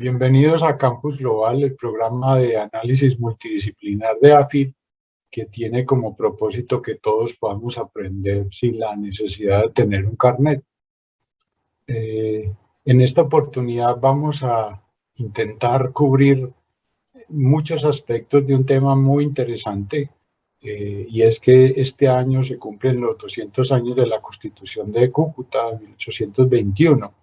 Bienvenidos a Campus Global, el programa de análisis multidisciplinar de AFIT, que tiene como propósito que todos podamos aprender sin la necesidad de tener un carnet. En esta oportunidad vamos a intentar cubrir muchos aspectos de un tema muy interesante, y es que este año se cumplen los 200 años de la Constitución de Cúcuta, 1821.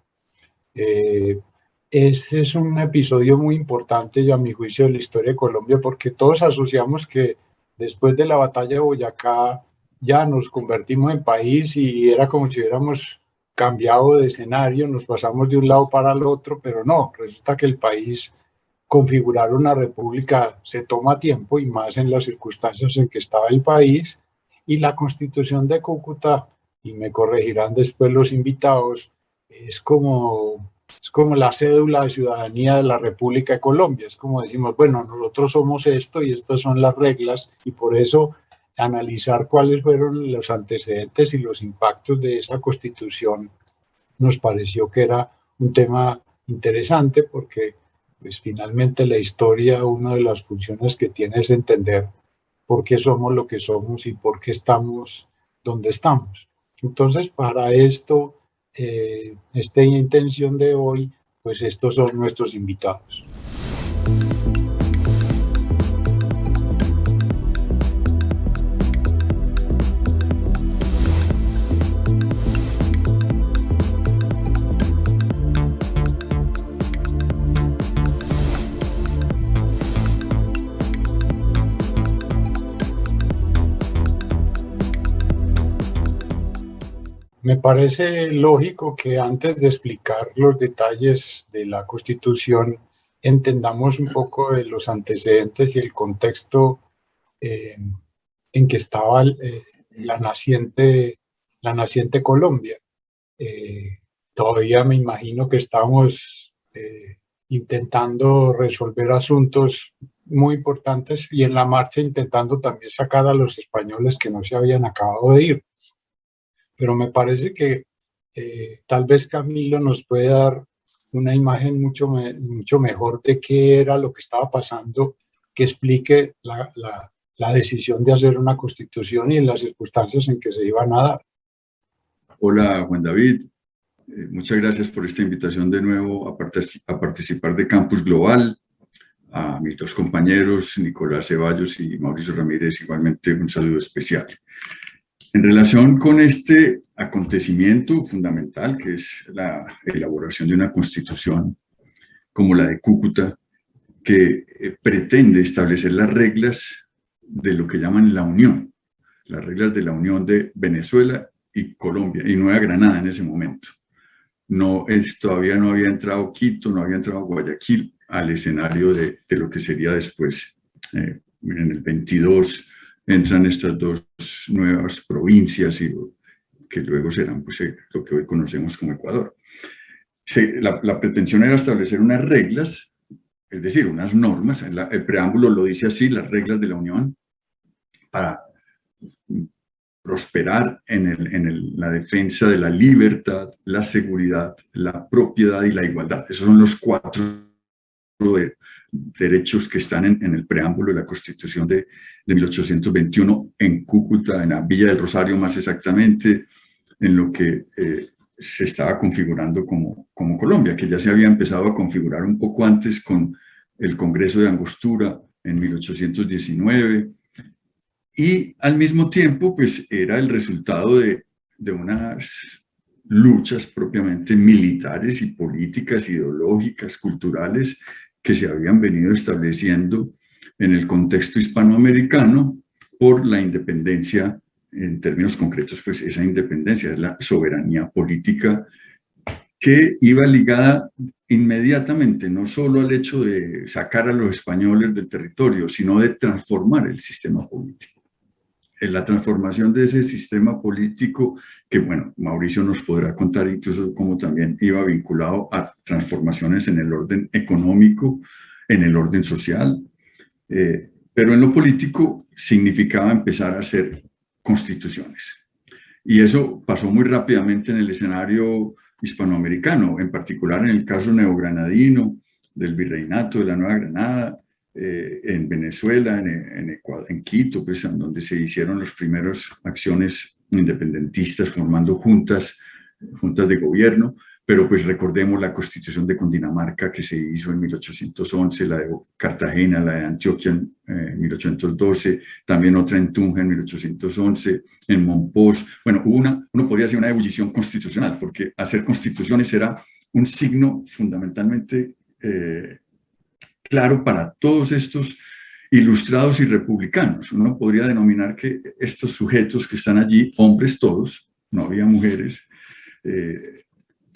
Ese es un episodio muy importante, y a mi juicio, de la historia de Colombia, porque todos asociamos que después de la batalla de Boyacá ya nos convertimos en país y era como si hubiéramos cambiado de escenario, nos pasamos de un lado para el otro, pero no, resulta que el país, configurar una república, se toma tiempo y más en las circunstancias en que estaba el país, y la Constitución de Cúcuta, y me corregirán después los invitados, es como la cédula de ciudadanía de la República de Colombia. Es como decimos, bueno, nosotros somos esto y estas son las reglas, y por eso analizar cuáles fueron los antecedentes y los impactos de esa Constitución nos pareció que era un tema interesante, porque pues finalmente la historia, una de las funciones que tiene es entender por qué somos lo que somos y por qué estamos donde estamos. Entonces, para esto, esta intención de hoy, pues estos son nuestros invitados. Me parece lógico que antes de explicar los detalles de la Constitución, entendamos un poco de los antecedentes y el contexto en que estaba la naciente Colombia. Todavía me imagino que estamos intentando resolver asuntos muy importantes y en la marcha intentando también sacar a los españoles que no se habían acabado de ir. Pero me parece que tal vez Camilo nos puede dar una imagen mucho mejor de qué era lo que estaba pasando, que explique la decisión de hacer una constitución y las circunstancias en que se iban a dar. Hola, Juan David. Muchas gracias por esta invitación de nuevo a participar de Campus Global. A mis dos compañeros, Nicolás Ceballos y Mauricio Ramírez, igualmente un saludo especial. En relación con este acontecimiento fundamental, que es la elaboración de una constitución como la de Cúcuta, que pretende establecer las reglas de lo que llaman la Unión, las reglas de la Unión de Venezuela y Colombia, y Nueva Granada en ese momento. Todavía no había entrado Quito, no había entrado Guayaquil al escenario de lo que sería después. En el 22 entran estas dos nuevas provincias y que luego serán pues, lo que hoy conocemos como Ecuador. La pretensión era establecer unas reglas, es decir, unas normas, el preámbulo lo dice así, las reglas de la Unión, para prosperar en la defensa de la libertad, la seguridad, la propiedad y la igualdad. Esos son los cuatro derechos que están en el preámbulo de la Constitución de 1821 en Cúcuta, en la Villa del Rosario más exactamente, en lo que se estaba configurando como Colombia, que ya se había empezado a configurar un poco antes con el Congreso de Angostura en 1819, y al mismo tiempo pues era el resultado de unas luchas propiamente militares y políticas, ideológicas, culturales, que se habían venido estableciendo en el contexto hispanoamericano por la independencia. En términos concretos, pues esa independencia es la soberanía política, que iba ligada inmediatamente no solo al hecho de sacar a los españoles del territorio, sino de transformar el sistema político. En la transformación de ese sistema político, que bueno, Mauricio nos podrá contar incluso cómo también iba vinculado a transformaciones en el orden económico, en el orden social, pero en lo político significaba empezar a hacer constituciones. Y eso pasó muy rápidamente en el escenario hispanoamericano, en particular en el caso neogranadino, del virreinato de la Nueva Granada, en Venezuela, en Ecuador, en Quito, pues, en donde se hicieron las primeras acciones independentistas formando juntas de gobierno, pero pues recordemos la Constitución de Cundinamarca que se hizo en 1811, la de Cartagena, la de Antioquia en 1812, también otra en Tunja en 1811, en Mompox. Bueno, uno podría hacer una ebullición constitucional, porque hacer constituciones era un signo fundamentalmente claro para todos estos ilustrados y republicanos. Uno podría denominar que estos sujetos que están allí, hombres todos, no había mujeres,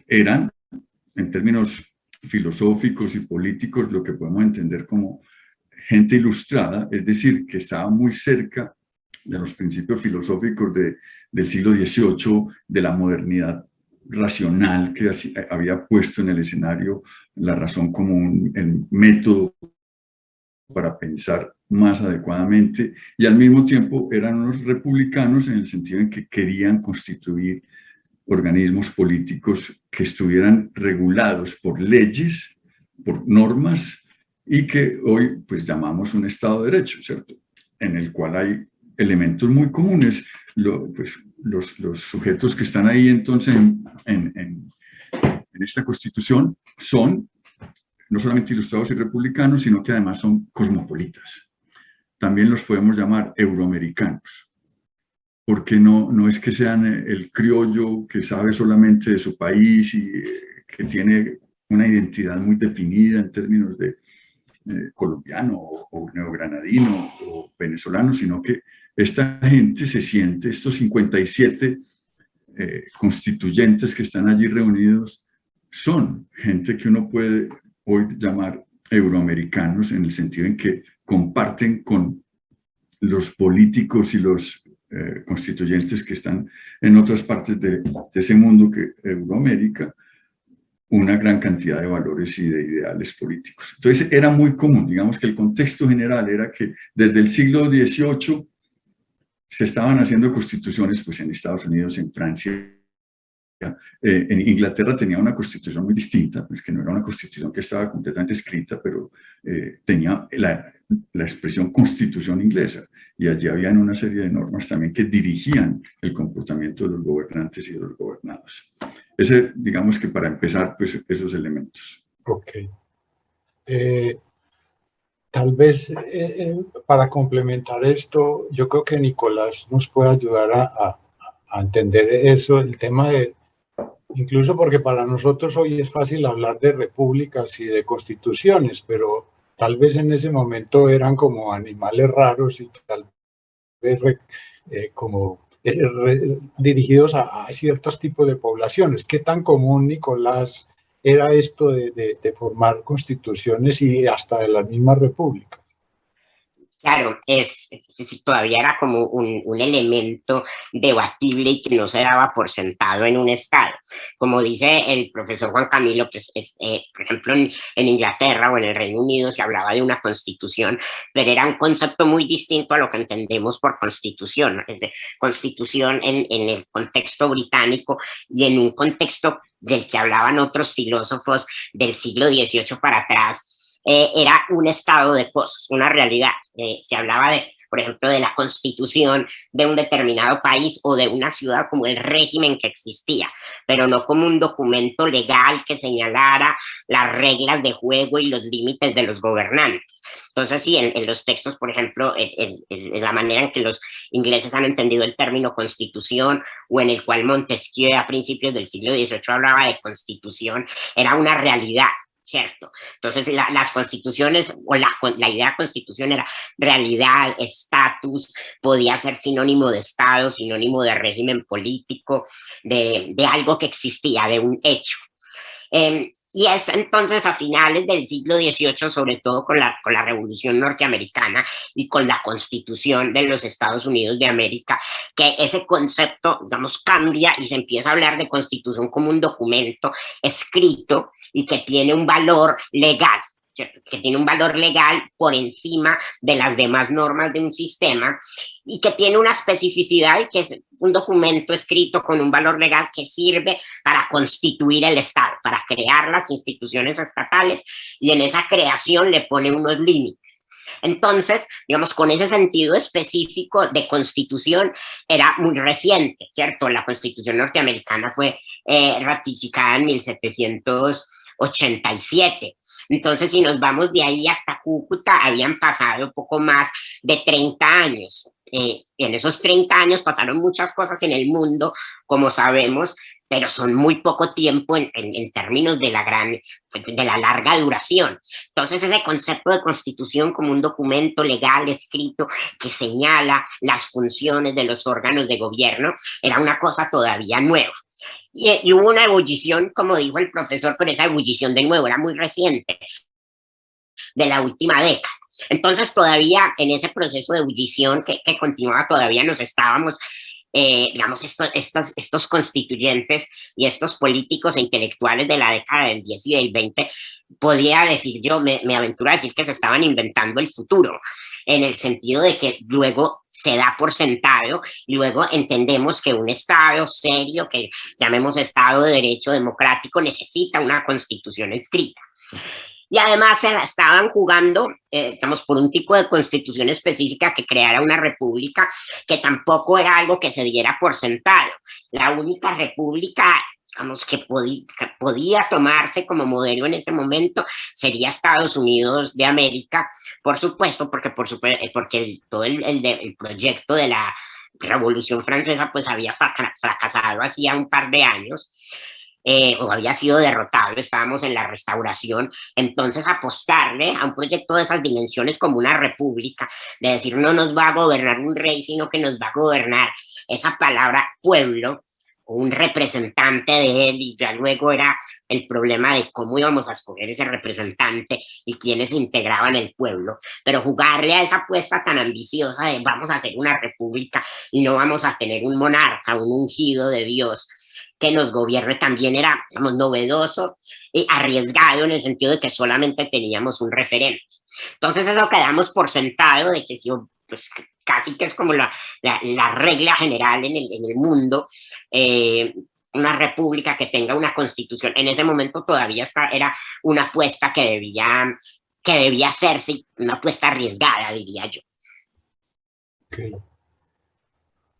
eran, en términos filosóficos y políticos, lo que podemos entender como gente ilustrada, es decir, que estaba muy cerca de los principios filosóficos del siglo XVIII, de la modernidad racional que había puesto en el escenario la razón como el método para pensar más adecuadamente, y al mismo tiempo eran unos republicanos en el sentido en que querían constituir organismos políticos que estuvieran regulados por leyes, por normas, y que hoy pues llamamos un Estado de Derecho, ¿cierto? En el cual hay elementos muy comunes. Pues, los sujetos que están ahí entonces en esta Constitución son no solamente ilustrados y republicanos, sino que además son cosmopolitas. También los podemos llamar euroamericanos, porque no es que sean el criollo que sabe solamente de su país y que tiene una identidad muy definida en términos de colombiano o neogranadino o venezolano, sino que esta gente se siente, estos 57 constituyentes que están allí reunidos, son gente que uno puede hoy llamar euroamericanos, en el sentido en que comparten con los políticos y los constituyentes que están en otras partes de ese mundo que Euroamérica, una gran cantidad de valores y de ideales políticos. Entonces era muy común, digamos que el contexto general era que desde el siglo XVIII se estaban haciendo constituciones, pues en Estados Unidos, en Francia, en Inglaterra tenía una constitución muy distinta, pues que no era una constitución que estaba completamente escrita, pero tenía la expresión constitución inglesa, y allí habían una serie de normas también que dirigían el comportamiento de los gobernantes y de los gobernados. Ese, digamos que para empezar, pues esos elementos. Ok. Tal vez para complementar esto, yo creo que Nicolás nos puede ayudar a entender eso, el tema de, incluso porque para nosotros hoy es fácil hablar de repúblicas y de constituciones, pero tal vez en ese momento eran como animales raros y tal vez dirigidos a ciertos tipos de poblaciones. ¿Qué tan común, Nicolás, era esto de formar constituciones y hasta de las mismas repúblicas? Claro, todavía era como un elemento debatible y que no se daba por sentado en un Estado. Como dice el profesor Juan Camilo, pues, por ejemplo, en Inglaterra o en el Reino Unido se hablaba de una constitución, pero era un concepto muy distinto a lo que entendemos por constitución, ¿no? Es de constitución en el contexto británico y en un contexto del que hablaban otros filósofos del siglo XVIII para atrás. Era un estado de cosas, una realidad. Se hablaba por ejemplo, de la constitución de un determinado país o de una ciudad como el régimen que existía, pero no como un documento legal que señalara las reglas de juego y los límites de los gobernantes. Entonces, sí, en los textos, por ejemplo, en la manera en que los ingleses han entendido el término constitución, o en el cual Montesquieu a principios del siglo XVIII hablaba de constitución, era una realidad, ¿cierto? Entonces las constituciones o la idea de constitución era realidad, estatus, podía ser sinónimo de Estado, sinónimo de régimen político, de algo que existía, de un hecho. Y es entonces a finales del siglo XVIII, sobre todo con la Revolución Norteamericana y con la Constitución de los Estados Unidos de América, que ese concepto, digamos, cambia y se empieza a hablar de Constitución como un documento escrito y que tiene un valor legal. ¿cierto? Que tiene un valor legal por encima de las demás normas de un sistema y que tiene una especificidad y que es un documento escrito con un valor legal que sirve para constituir el Estado, para crear las instituciones estatales y en esa creación le pone unos límites. Entonces, digamos, con ese sentido específico de constitución era muy reciente, ¿cierto? La constitución norteamericana fue ratificada en 1787. Entonces, si nos vamos de ahí hasta Cúcuta, habían pasado poco más de 30 años. En esos 30 años pasaron muchas cosas en el mundo, como sabemos, pero son muy poco tiempo en términos de la larga duración. Entonces, ese concepto de constitución como un documento legal escrito que señala las funciones de los órganos de gobierno era una cosa todavía nueva. Y hubo una ebullición, como dijo el profesor, pero esa ebullición de nuevo era muy reciente, de la última década. Entonces todavía en ese proceso de ebullición que continuaba, todavía nos estábamos, digamos, estos constituyentes y estos políticos e intelectuales de la década del 10 y del 20, podría decir yo, me aventuro a decir que se estaban inventando el futuro, en el sentido de que luego se da por sentado, y luego entendemos que un Estado serio, que llamemos Estado de Derecho democrático, necesita una constitución escrita. Y además se la estaban jugando, digamos, por un tipo de constitución específica que creara una república, que tampoco era algo que se diera por sentado. La única república, digamos, que podía tomarse como modelo en ese momento sería Estados Unidos de América, por supuesto, porque todo el proyecto de la Revolución Francesa pues había fracasado hacía un par de años. O había sido derrotado, estábamos en la Restauración. Entonces apostarle a un proyecto de esas dimensiones como una república, de decir no nos va a gobernar un rey, sino que nos va a gobernar esa palabra pueblo, o un representante de él, y ya luego era el problema de cómo íbamos a escoger ese representante y quiénes integraban el pueblo, pero jugarle a esa apuesta tan ambiciosa de vamos a hacer una república y no vamos a tener un monarca, un ungido de Dios que nos gobierne, también era, digamos, novedoso y arriesgado en el sentido de que solamente teníamos un referente. Entonces eso quedamos por sentado de que si, pues, casi que es como la regla general en el mundo, una república que tenga una constitución. En ese momento todavía era una apuesta que debía hacerse, una apuesta arriesgada, diría yo. Okay.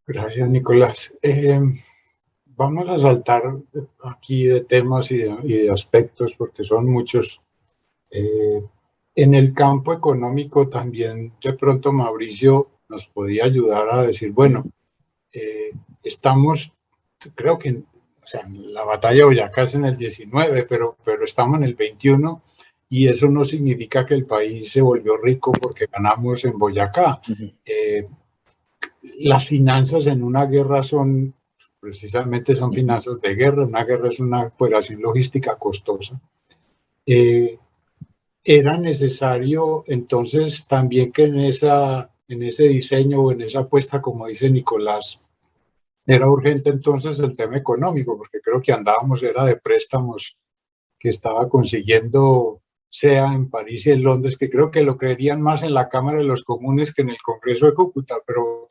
Gracias, Nicolás. Vamos a saltar aquí de temas y de aspectos porque son muchos. En el campo económico también de pronto Mauricio nos podía ayudar a decir, bueno, estamos, creo que, o sea, la batalla de Boyacá es en el 19, pero estamos en el 21 y eso no significa que el país se volvió rico porque ganamos en Boyacá. Las finanzas en una guerra son finanzas de guerra, una guerra es una operación logística costosa. Era necesario entonces también que en ese diseño o en esa apuesta, como dice Nicolás, era urgente entonces el tema económico, porque creo que andábamos, era de préstamos que estaba consiguiendo, sea en París y en Londres, que creo que lo creerían más en la Cámara de los Comunes que en el Congreso de Cúcuta, pero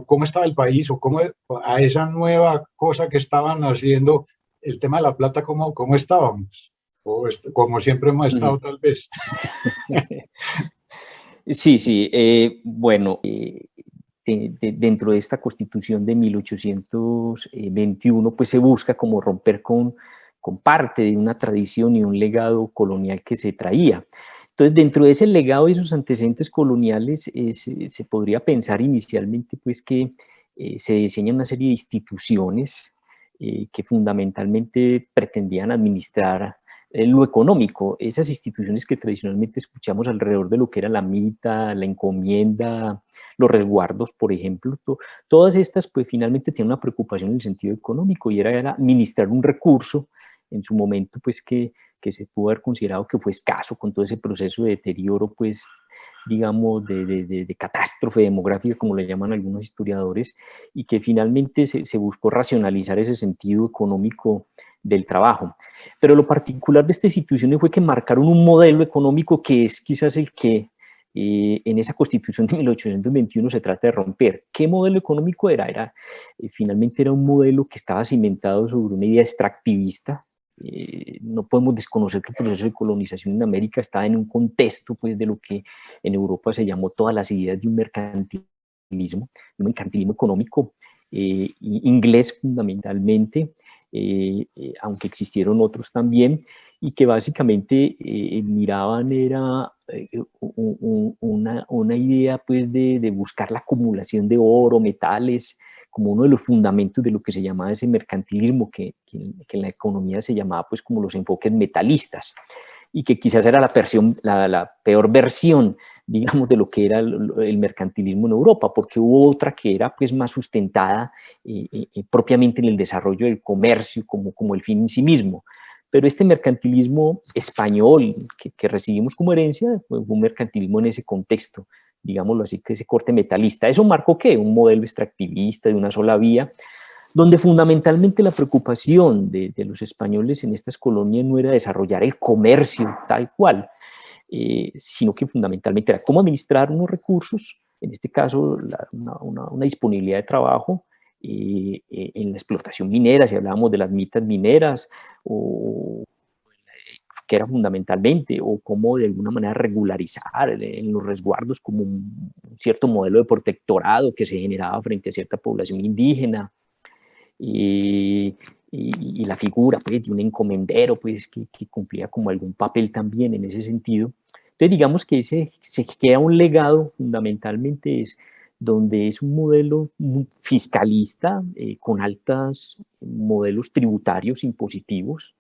¿cómo estaba el país o cómo a esa nueva cosa que estaban haciendo, el tema de la plata, cómo estábamos? O como siempre hemos estado, tal vez. Sí, bueno, dentro de esta Constitución de 1821, pues se busca como romper con parte de una tradición y un legado colonial que se traía. Entonces, dentro de ese legado y esos antecedentes coloniales, se podría pensar inicialmente pues, que se diseña una serie de instituciones que fundamentalmente pretendían administrar lo económico, esas instituciones que tradicionalmente escuchamos alrededor de lo que era la mita, la encomienda, los resguardos, por ejemplo, todas estas pues finalmente tienen una preocupación en el sentido económico y era administrar un recurso en su momento pues que se pudo haber considerado que fue escaso con todo ese proceso de deterioro pues digamos de catástrofe demográfica como le llaman algunos historiadores y que finalmente se buscó racionalizar ese sentido económico del trabajo. Pero lo particular de estas instituciones fue que marcaron un modelo económico que es quizás el que en esa Constitución de 1821 se trata de romper. ¿Qué modelo económico era? Finalmente era un modelo que estaba cimentado sobre una idea extractivista. No podemos desconocer que el proceso de colonización en América estaba en un contexto pues, de lo que en Europa se llamó todas las ideas de un mercantilismo económico, inglés fundamentalmente, aunque existieron otros también, y que básicamente miraban era una idea pues, de buscar la acumulación de oro, metales, como uno de los fundamentos de lo que se llamaba ese mercantilismo, que en la economía se llamaba pues, como los enfoques metalistas, y que quizás era la peor versión, digamos, de lo que era el mercantilismo en Europa, porque hubo otra que era pues, más sustentada propiamente en el desarrollo del comercio como el fin en sí mismo. Pero este mercantilismo español que recibimos como herencia fue un mercantilismo en ese contexto, digámoslo así, que ese corte metalista. ¿Eso marcó qué? Un modelo extractivista de una sola vía, donde fundamentalmente la preocupación de los españoles en estas colonias no era desarrollar el comercio tal cual, sino que fundamentalmente era cómo administrar unos recursos, en este caso una disponibilidad de trabajo, en la explotación minera, si hablábamos de las mitas mineras, o que era fundamentalmente, o cómo de alguna manera regularizar en los resguardos como un cierto modelo de protectorado que se generaba frente a cierta población indígena, y la figura pues, de un encomendero pues, que cumplía como algún papel también en ese sentido. Entonces digamos que se queda un legado fundamentalmente donde es un modelo fiscalista con altos modelos tributarios impositivos.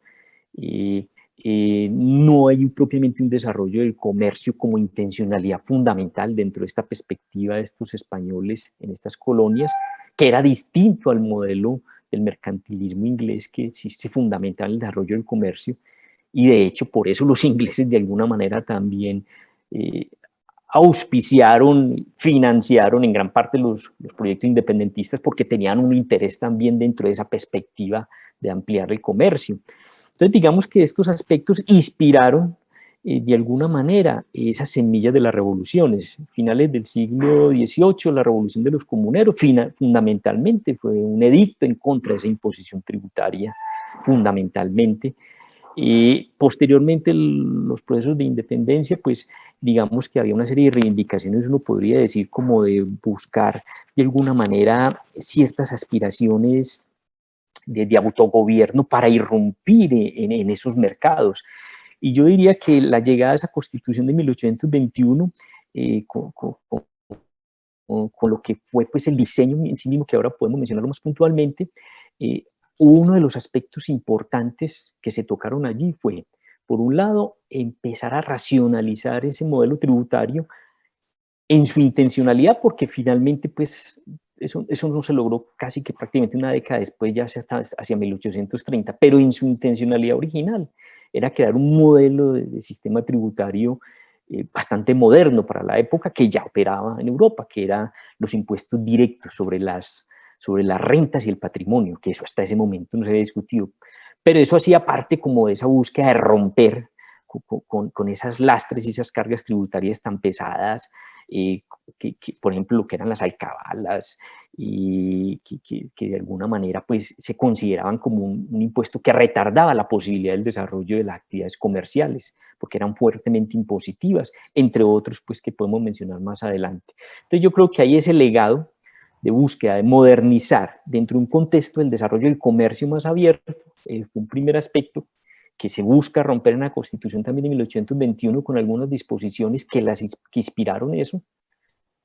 No hay propiamente un desarrollo del comercio como intencionalidad fundamental dentro de esta perspectiva de estos españoles en estas colonias, que era distinto al modelo del mercantilismo inglés que sí se fundamenta en el desarrollo del comercio, y de hecho por eso los ingleses de alguna manera también auspiciaron, financiaron en gran parte los proyectos independentistas porque tenían un interés también dentro de esa perspectiva de ampliar el comercio. Entonces digamos que estos aspectos inspiraron de alguna manera esas semillas de las revoluciones. Finales del siglo XVIII, la revolución de los comuneros, fundamentalmente fue un edicto en contra de esa imposición tributaria, fundamentalmente. Posteriormente, los procesos de independencia, pues digamos que había una serie de reivindicaciones, uno podría decir, como de buscar de alguna manera ciertas aspiraciones de autogobierno para irrumpir en esos mercados. Y yo diría que la llegada de esa Constitución de 1821, con lo que fue pues, el diseño en sí mismo, que ahora podemos mencionarlo más puntualmente, uno de los aspectos importantes que se tocaron allí fue, por un lado, empezar a racionalizar ese modelo tributario en su intencionalidad, porque finalmente pues, eso no se logró casi que prácticamente una década después, ya hacia 1830, pero en su intencionalidad original era crear un modelo de sistema tributario bastante moderno para la época, que ya operaba en Europa, que eran los impuestos directos sobre las rentas y el patrimonio, que eso hasta ese momento no se había discutido. Pero eso hacía parte como de esa búsqueda de romper con esas lastres y esas cargas tributarias tan pesadas, por ejemplo, lo que eran las alcabalas, y que de alguna manera pues, se consideraban como un impuesto que retardaba la posibilidad del desarrollo de las actividades comerciales, porque eran fuertemente impositivas, entre otros pues, que podemos mencionar más adelante. Entonces yo creo que hay ese legado de búsqueda de modernizar dentro de un contexto del desarrollo del comercio más abierto, un primer aspecto que se busca romper en la Constitución también de 1821 con algunas disposiciones que inspiraron eso,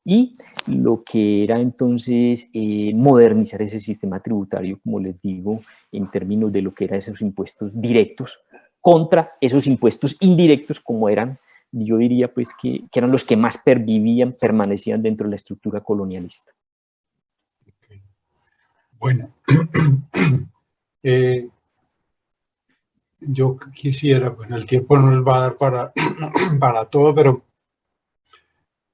y lo que era entonces modernizar ese sistema tributario, como les digo, en términos de lo que eran esos impuestos directos contra esos impuestos indirectos, como eran, yo diría pues que eran los que más permanecían dentro de la estructura colonialista. Bueno, yo quisiera, bueno, el tiempo no nos va a dar para todo, pero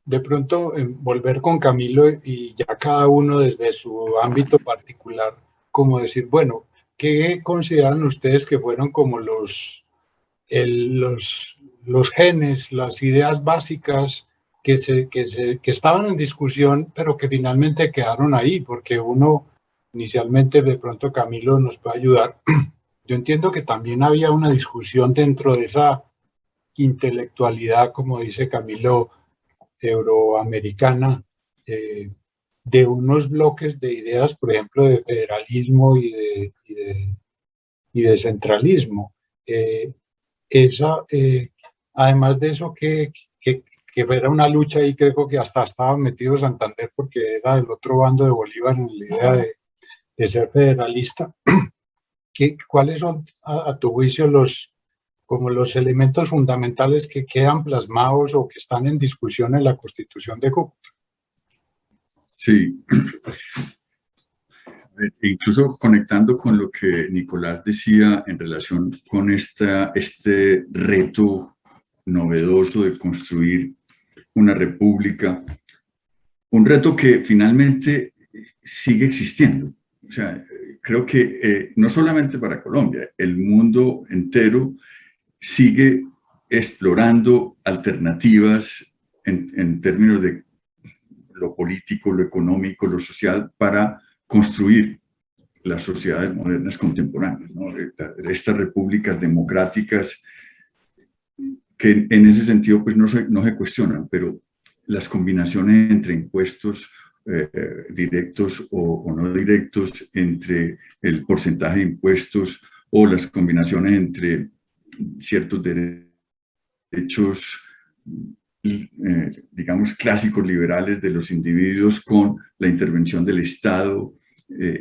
de pronto volver con Camilo y ya cada uno desde su ámbito particular, como decir, bueno, ¿qué consideran ustedes que fueron como los genes, las ideas básicas que estaban en discusión, pero que finalmente quedaron ahí? Porque uno, inicialmente, de pronto Camilo nos puede ayudar. Yo entiendo que también había una discusión dentro de esa intelectualidad, como dice Camilo, euroamericana, de unos bloques de ideas, por ejemplo, de federalismo y de centralismo. Además de eso, que fuera una lucha, y creo que hasta estaba metido Santander porque era del otro bando de Bolívar en la idea de ser federalista. ¿Cuáles son, a tu juicio, como los elementos fundamentales que quedan plasmados o que están en discusión en la Constitución de Cúcuta? Sí, incluso conectando con lo que Nicolás decía en relación con este reto novedoso de construir una república, un reto que finalmente sigue existiendo. O sea, creo que no solamente para Colombia, el mundo entero sigue explorando alternativas en términos de lo político, lo económico, lo social, para construir las sociedades modernas contemporáneas, ¿no? Estas repúblicas democráticas que en ese sentido pues no se cuestionan, pero las combinaciones entre impuestos directos o no directos, entre el porcentaje de impuestos o las combinaciones entre ciertos derechos digamos, clásicos liberales de los individuos con la intervención del Estado,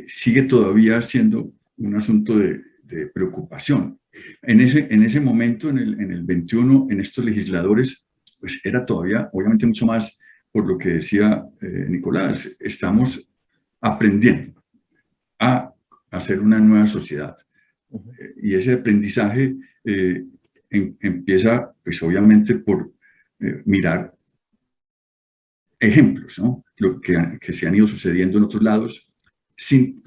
sigue todavía siendo un asunto de preocupación. En ese momento, en el 21, en estos legisladores, pues era todavía, obviamente, mucho más, por lo que decía Nicolás, estamos aprendiendo a hacer una nueva sociedad. Y ese aprendizaje empieza, pues obviamente, por mirar ejemplos, ¿no? Lo que se han ido sucediendo en otros lados, sin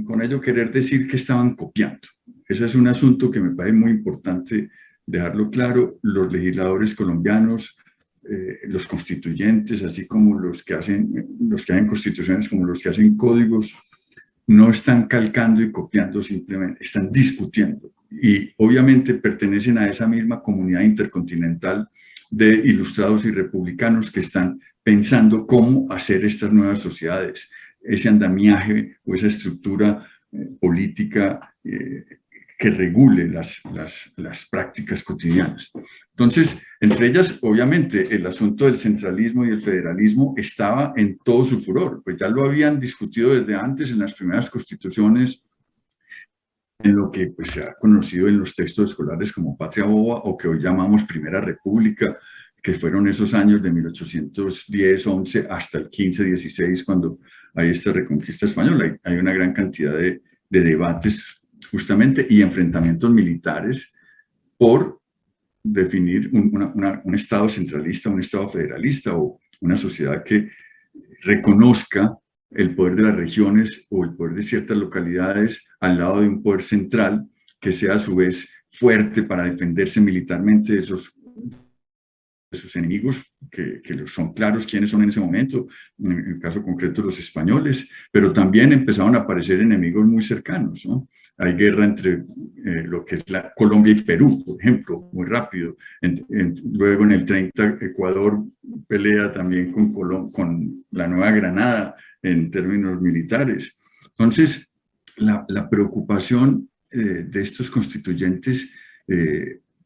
con ello querer decir que estaban copiando. Ese es un asunto que me parece muy importante dejarlo claro. Los legisladores colombianos, los constituyentes, así como los que hacen constituciones, como los que hacen códigos, no están calcando y copiando, simplemente están discutiendo. Y obviamente pertenecen a esa misma comunidad intercontinental de ilustrados y republicanos que están pensando cómo hacer estas nuevas sociedades, ese andamiaje o esa estructura política que regule las prácticas cotidianas. Entonces, entre ellas, obviamente, el asunto del centralismo y el federalismo estaba en todo su furor, pues ya lo habían discutido desde antes en las primeras constituciones, en lo que pues, se ha conocido en los textos escolares como Patria Boba, o que hoy llamamos Primera República, que fueron esos años de 1810-11 hasta el 15-16, cuando hay esta reconquista española. Hay una gran cantidad de debates justamente y enfrentamientos militares por definir un Estado centralista, un Estado federalista o una sociedad que reconozca el poder de las regiones o el poder de ciertas localidades al lado de un poder central que sea a su vez fuerte para defenderse militarmente de sus enemigos, que son claros quiénes son en ese momento, en el caso concreto los españoles, pero también empezaron a aparecer enemigos muy cercanos, ¿no? Hay guerra entre lo que es Colombia y Perú, por ejemplo, muy rápido. Luego en el 30 Ecuador pelea también con la Nueva Granada en términos militares. Entonces, la preocupación de estos constituyentes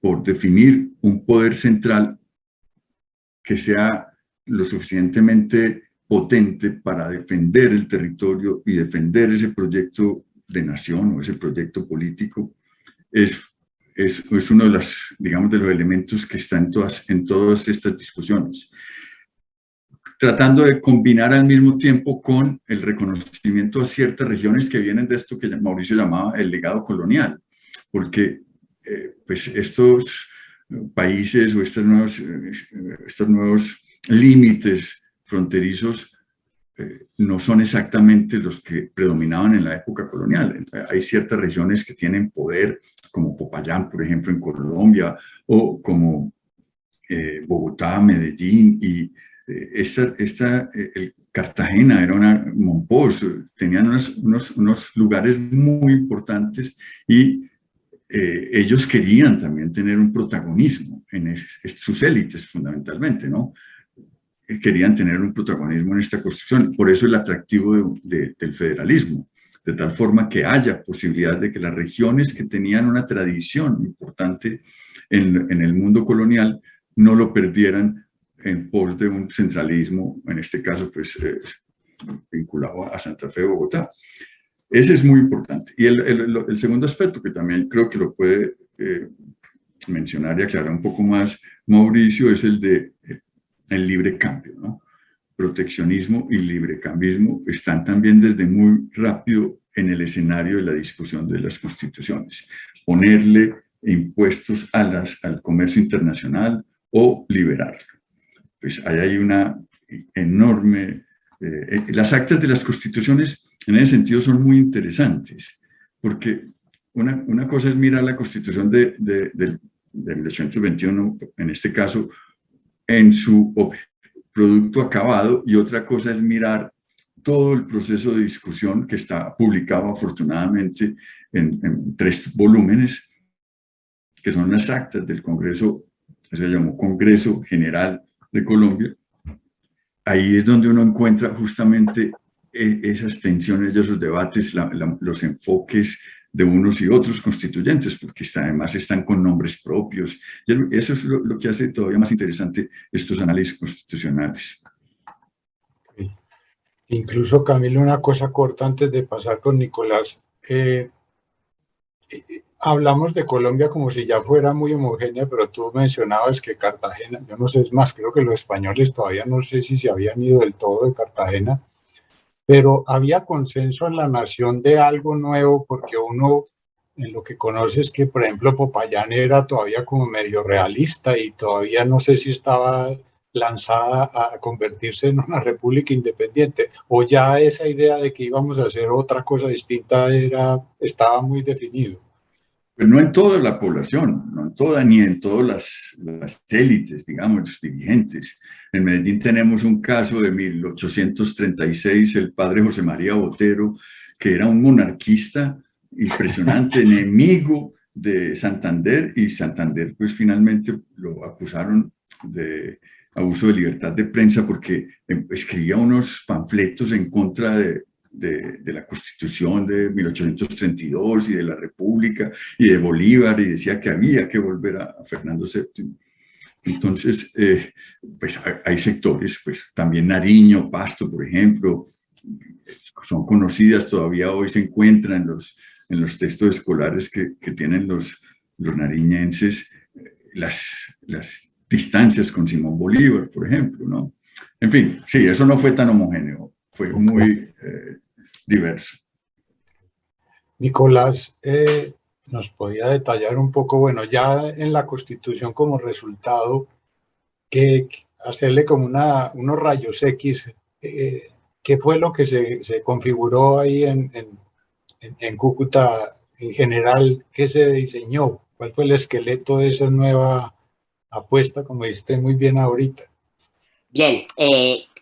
por definir un poder central que sea lo suficientemente potente para defender el territorio y defender ese proyecto de nación o ese proyecto político, es uno de los, digamos, de los elementos que está en todas estas discusiones. Tratando de combinar al mismo tiempo con el reconocimiento a ciertas regiones que vienen de esto que Mauricio llamaba el legado colonial, porque pues estos países o estos nuevos límites fronterizos no son exactamente los que predominaban en la época colonial. Hay ciertas regiones que tienen poder, como Popayán, por ejemplo, en Colombia, o como Bogotá, Medellín, y Cartagena era Monpós, tenían unos lugares muy importantes y ellos querían también tener un protagonismo en sus élites fundamentalmente, ¿no? Querían tener un protagonismo en esta construcción. Por eso el atractivo del federalismo, de tal forma que haya posibilidad de que las regiones que tenían una tradición importante en el mundo colonial no lo perdieran en pos de un centralismo, en este caso, pues, vinculado a Santa Fe, Bogotá. Ese es muy importante. Y el segundo aspecto, que también creo que lo puede mencionar y aclarar un poco más Mauricio, es el de el libre cambio, ¿no? Proteccionismo y librecambismo están también desde muy rápido en el escenario de la discusión de las constituciones. Ponerle impuestos al comercio internacional o liberarlo. Pues ahí hay una enorme... las actas de las constituciones en ese sentido son muy interesantes, porque una cosa es mirar la constitución de 1821, en este caso, en su producto acabado, y otra cosa es mirar todo el proceso de discusión que está publicado afortunadamente en 3 volúmenes, que son las actas del Congreso, se llamó Congreso General de Colombia. Ahí es donde uno encuentra justamente esas tensiones y esos debates, los enfoques de unos y otros constituyentes, porque además están con nombres propios. Y eso es lo que hace todavía más interesante estos análisis constitucionales. Sí. Incluso, Camilo, una cosa corta antes de pasar con Nicolás. Hablamos de Colombia como si ya fuera muy homogénea, pero tú mencionabas que Cartagena, yo no sé, es más, creo que los españoles todavía no sé si se habían ido del todo de Cartagena, pero había consenso en la nación de algo nuevo, porque uno en lo que conoce es que, por ejemplo, Popayán era todavía como medio realista y todavía no sé si estaba lanzada a convertirse en una república independiente, o ya esa idea de que íbamos a hacer otra cosa distinta estaba muy definido. Pero no en toda la población, no en toda, ni en todas las élites, digamos, los dirigentes. En Medellín tenemos un caso de 1836, el padre José María Botero, que era un monarquista impresionante, enemigo de Santander, y Santander pues finalmente lo acusaron de abuso de libertad de prensa porque escribía unos panfletos en contra de la Constitución de 1832 y de la República y de Bolívar, y decía que había que volver a Fernando VII. Entonces, pues hay sectores, pues también Nariño, Pasto, por ejemplo, son conocidas, todavía hoy se encuentran en los textos escolares que tienen los nariñenses, las distancias con Simón Bolívar, por ejemplo, ¿no? En fin, sí, eso no fue tan homogéneo, fue muy diverso. Nicolás, nos podía detallar un poco, bueno, ya en la Constitución como resultado, que hacerle como unos rayos X, ¿qué fue lo que se configuró ahí en Cúcuta en general? ¿Qué se diseñó? ¿Cuál fue el esqueleto de esa nueva apuesta, como dijiste muy bien ahorita? Bien,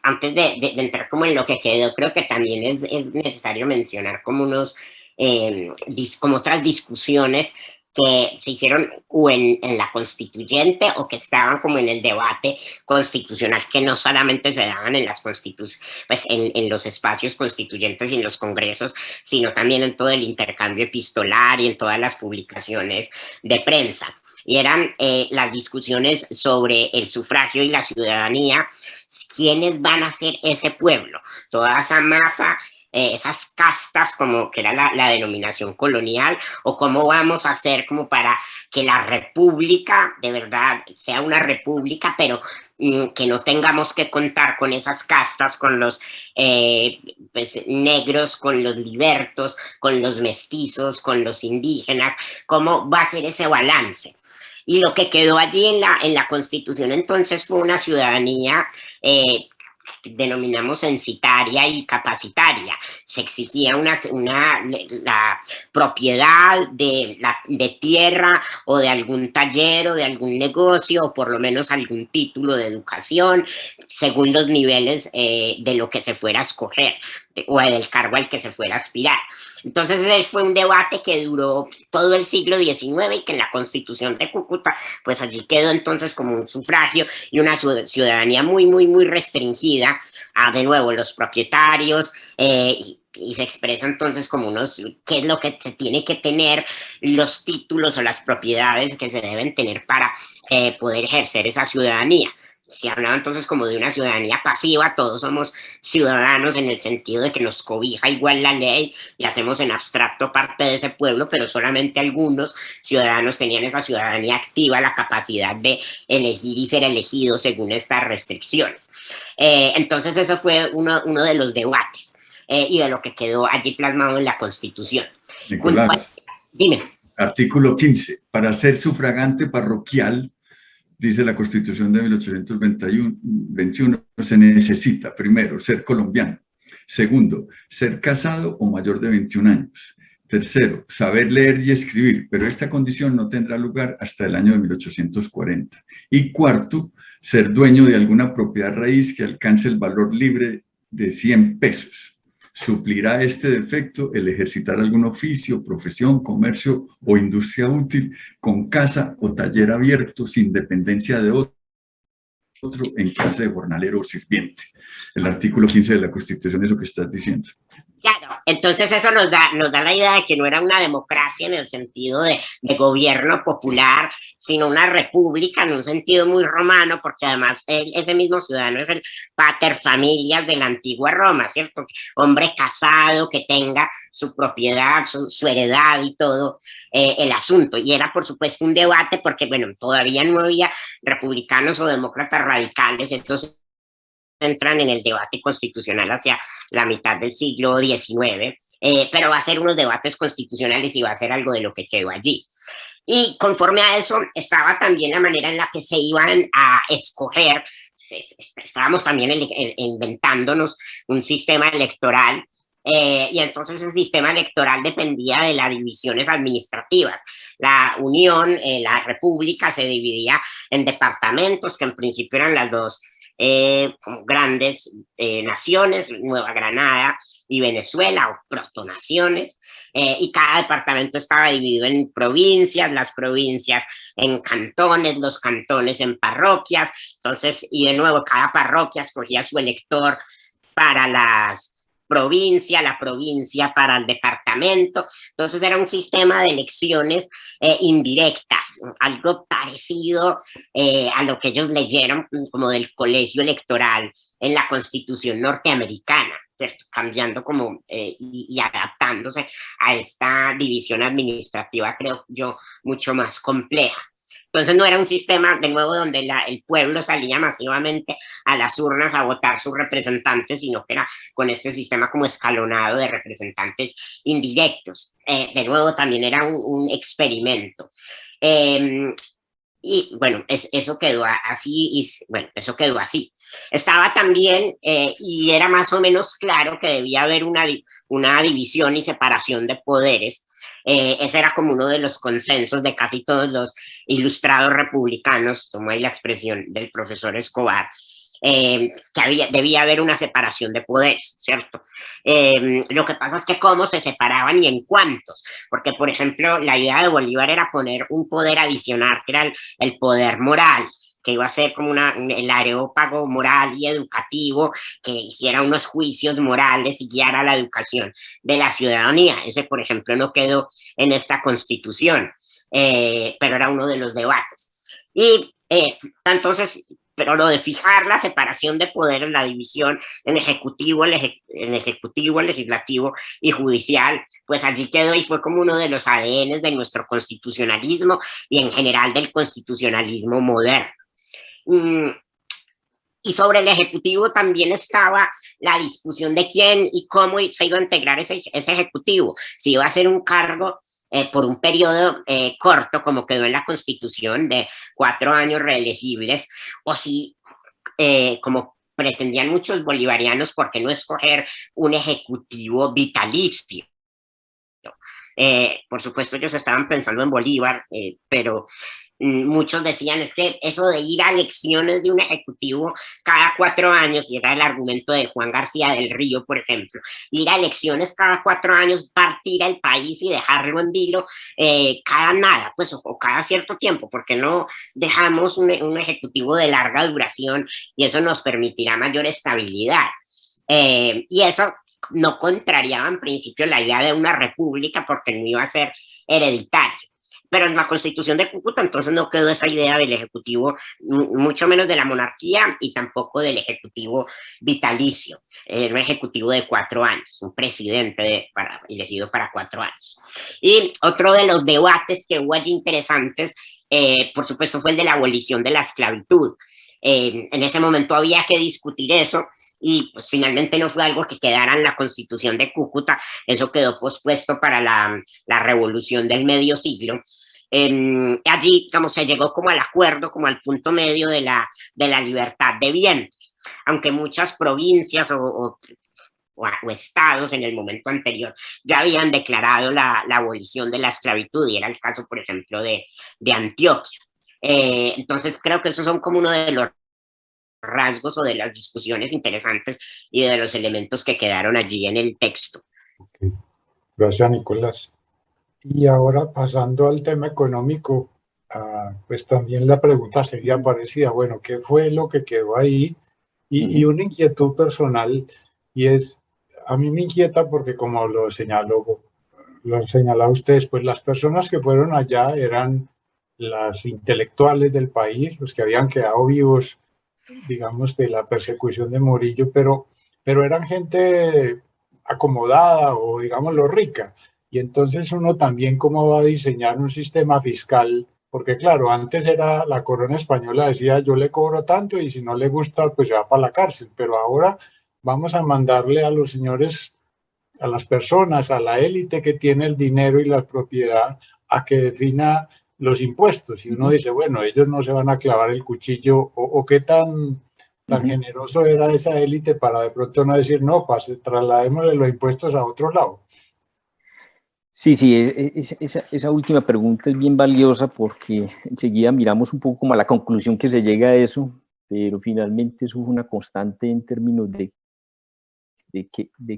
antes de entrar como en lo que quedó, creo que también es necesario mencionar como como otras discusiones que se hicieron o en la constituyente o que estaban como en el debate constitucional, que no solamente se daban en las pues en los espacios constituyentes y en los congresos, sino también en todo el intercambio epistolar y en todas las publicaciones de prensa. Y eran las discusiones sobre el sufragio y la ciudadanía, quiénes van a ser ese pueblo, toda esa masa, esas castas, como que era la denominación colonial, o cómo vamos a hacer como para que la república de verdad sea una república, pero que no tengamos que contar con esas castas, con los pues, negros, con los libertos, con los mestizos, con los indígenas, cómo va a ser ese balance. Y lo que quedó allí en la Constitución entonces fue una ciudadanía que denominamos censitaria y capacitaria. Se exigía la propiedad de tierra o de algún taller o de algún negocio, o por lo menos algún título de educación, según los niveles de lo que se fuera a escoger o del cargo al que se fuera a aspirar. Entonces ese fue un debate que duró todo el siglo XIX y que en la Constitución de Cúcuta, pues allí quedó entonces como un sufragio y una ciudadanía muy, muy, muy restringida a, de nuevo, los propietarios, y se expresa entonces como qué es lo que se tiene que tener, los títulos o las propiedades que se deben tener para poder ejercer esa ciudadanía. Se hablaba entonces como de una ciudadanía pasiva, todos somos ciudadanos en el sentido de que nos cobija igual la ley y hacemos en abstracto parte de ese pueblo, pero solamente algunos ciudadanos tenían esa ciudadanía activa, la capacidad de elegir y ser elegidos según estas restricciones. Entonces eso fue uno de los debates y de lo que quedó allí plasmado en la Constitución. Nicolás, dime. Artículo 15. Para ser sufragante parroquial, dice la Constitución de 1821, se necesita, primero, ser colombiano. Segundo, ser casado o mayor de 21 años. Tercero, saber leer y escribir, pero esta condición no tendrá lugar hasta el año de 1840. Y cuarto, ser dueño de alguna propiedad raíz que alcance el valor libre de 100 pesos. Suplirá este defecto el ejercitar algún oficio, profesión, comercio o industria útil con casa o taller abierto sin dependencia de otro en clase de jornalero o sirviente. El artículo 15 de la Constitución es lo que estás diciendo. Claro, entonces eso nos da la idea de que no era una democracia en el sentido de gobierno popular, sino una república en un sentido muy romano, porque además ese mismo ciudadano es el pater familias de la antigua Roma, ¿cierto? Hombre casado que tenga su propiedad, su heredad y todo el asunto. Y era, por supuesto, un debate porque, bueno, todavía no había republicanos o demócratas radicales. Estos entran en el debate constitucional hacia la mitad del siglo XIX, pero va a ser unos debates constitucionales y va a ser algo de lo que quedó allí. Y conforme a eso estaba también la manera en la que se iban a escoger. Estábamos también inventándonos un sistema electoral, y entonces el sistema electoral dependía de las divisiones administrativas. La Unión, la República, se dividía en departamentos, que en principio eran las dos grandes naciones, Nueva Granada y Venezuela, o protonaciones, y cada departamento estaba dividido en provincias, las provincias en cantones, los cantones en parroquias. Entonces, y de nuevo, cada parroquia escogía su elector para las provincia, la provincia para el departamento. Entonces era un sistema de elecciones indirectas, algo parecido a lo que ellos leyeron como del colegio electoral en la Constitución norteamericana, ¿cierto? Cambiando como y adaptándose a esta división administrativa, creo yo, mucho más compleja. Entonces no era un sistema, de nuevo, donde el pueblo salía masivamente a las urnas a votar sus representantes, sino que era con este sistema como escalonado de representantes indirectos. De nuevo, también era un experimento. Y bueno, eso quedó así, y bueno, eso quedó así. Estaba también, y era más o menos claro que debía haber una división y separación de poderes. Ese era como uno de los consensos de casi todos los ilustrados republicanos, tomó ahí la expresión del profesor Escobar, que debía haber una separación de poderes, ¿cierto? Lo que pasa es que cómo se separaban y en cuántos, porque por ejemplo la idea de Bolívar era poner un poder adicional, que era el poder moral, que iba a ser como el areópago moral y educativo, que hiciera unos juicios morales y guiara la educación de la ciudadanía. Ese, por ejemplo, no quedó en esta Constitución, pero era uno de los debates. Y entonces, pero lo de fijar la separación de poderes, la división en ejecutivo, legislativo y judicial, pues allí quedó y fue como uno de los ADNs de nuestro constitucionalismo y en general del constitucionalismo moderno. Y sobre el Ejecutivo también estaba la discusión de quién y cómo se iba a integrar ese Ejecutivo. Si iba a ser un cargo por un periodo corto, como quedó en la Constitución, de 4 años reelegibles, o si como pretendían muchos bolivarianos, ¿por qué no escoger un ejecutivo vitalicio? Por supuesto, ellos estaban pensando en Bolívar, pero muchos decían es que eso de ir a elecciones de un ejecutivo cada 4 años, y era el argumento de Juan García del Río, por ejemplo, ir a elecciones cada 4 años, partir al país y dejarlo en vilo cada nada, pues, o cada cierto tiempo, porque no dejamos un ejecutivo de larga duración y eso nos permitirá mayor estabilidad. Y eso no contrariaba en principio la idea de una república porque no iba a ser hereditario. Pero en la Constitución de Cúcuta entonces no quedó esa idea del ejecutivo, mucho menos de la monarquía y tampoco del ejecutivo vitalicio, un ejecutivo de 4 años, un presidente elegido para 4 años. Y otro de los debates que hubo allí interesantes, por supuesto, fue el de la abolición de la esclavitud. En ese momento había que discutir eso, y pues finalmente no fue algo que quedara en la Constitución de Cúcuta, eso quedó pospuesto para la revolución del medio siglo. Allí, digamos, se llegó como al acuerdo, como al punto medio de la libertad de vientres, aunque muchas provincias o estados en el momento anterior ya habían declarado la abolición de la esclavitud, y era el caso, por ejemplo, de Antioquia. Entonces creo que esos son como uno de los rasgos o de las discusiones interesantes y de los elementos que quedaron allí en el texto. Okay. Gracias, Nicolás. Y ahora pasando al tema económico, pues también la pregunta sería parecida. Bueno, ¿qué fue lo que quedó ahí? Y una inquietud personal, y es, a mí me inquieta porque como lo señalaba ustedes, pues las personas que fueron allá eran las intelectuales del país, los que habían quedado vivos, digamos, de la persecución de Morillo, pero eran gente acomodada o, digámoslo, rica. Y entonces uno también cómo va a diseñar un sistema fiscal, porque claro, antes era la corona española, decía yo le cobro tanto y si no le gusta, pues se va para la cárcel, pero ahora vamos a mandarle a los señores, a las personas, a la élite que tiene el dinero y la propiedad, a que defina los impuestos. Y uno dice, bueno, ellos no se van a clavar el cuchillo, o qué tan generoso era esa élite para de pronto no decir, no, trasladémosle los impuestos a otro lado. Sí, esa última pregunta es bien valiosa porque enseguida miramos un poco como a la conclusión que se llega a eso, pero finalmente eso fue una constante en términos de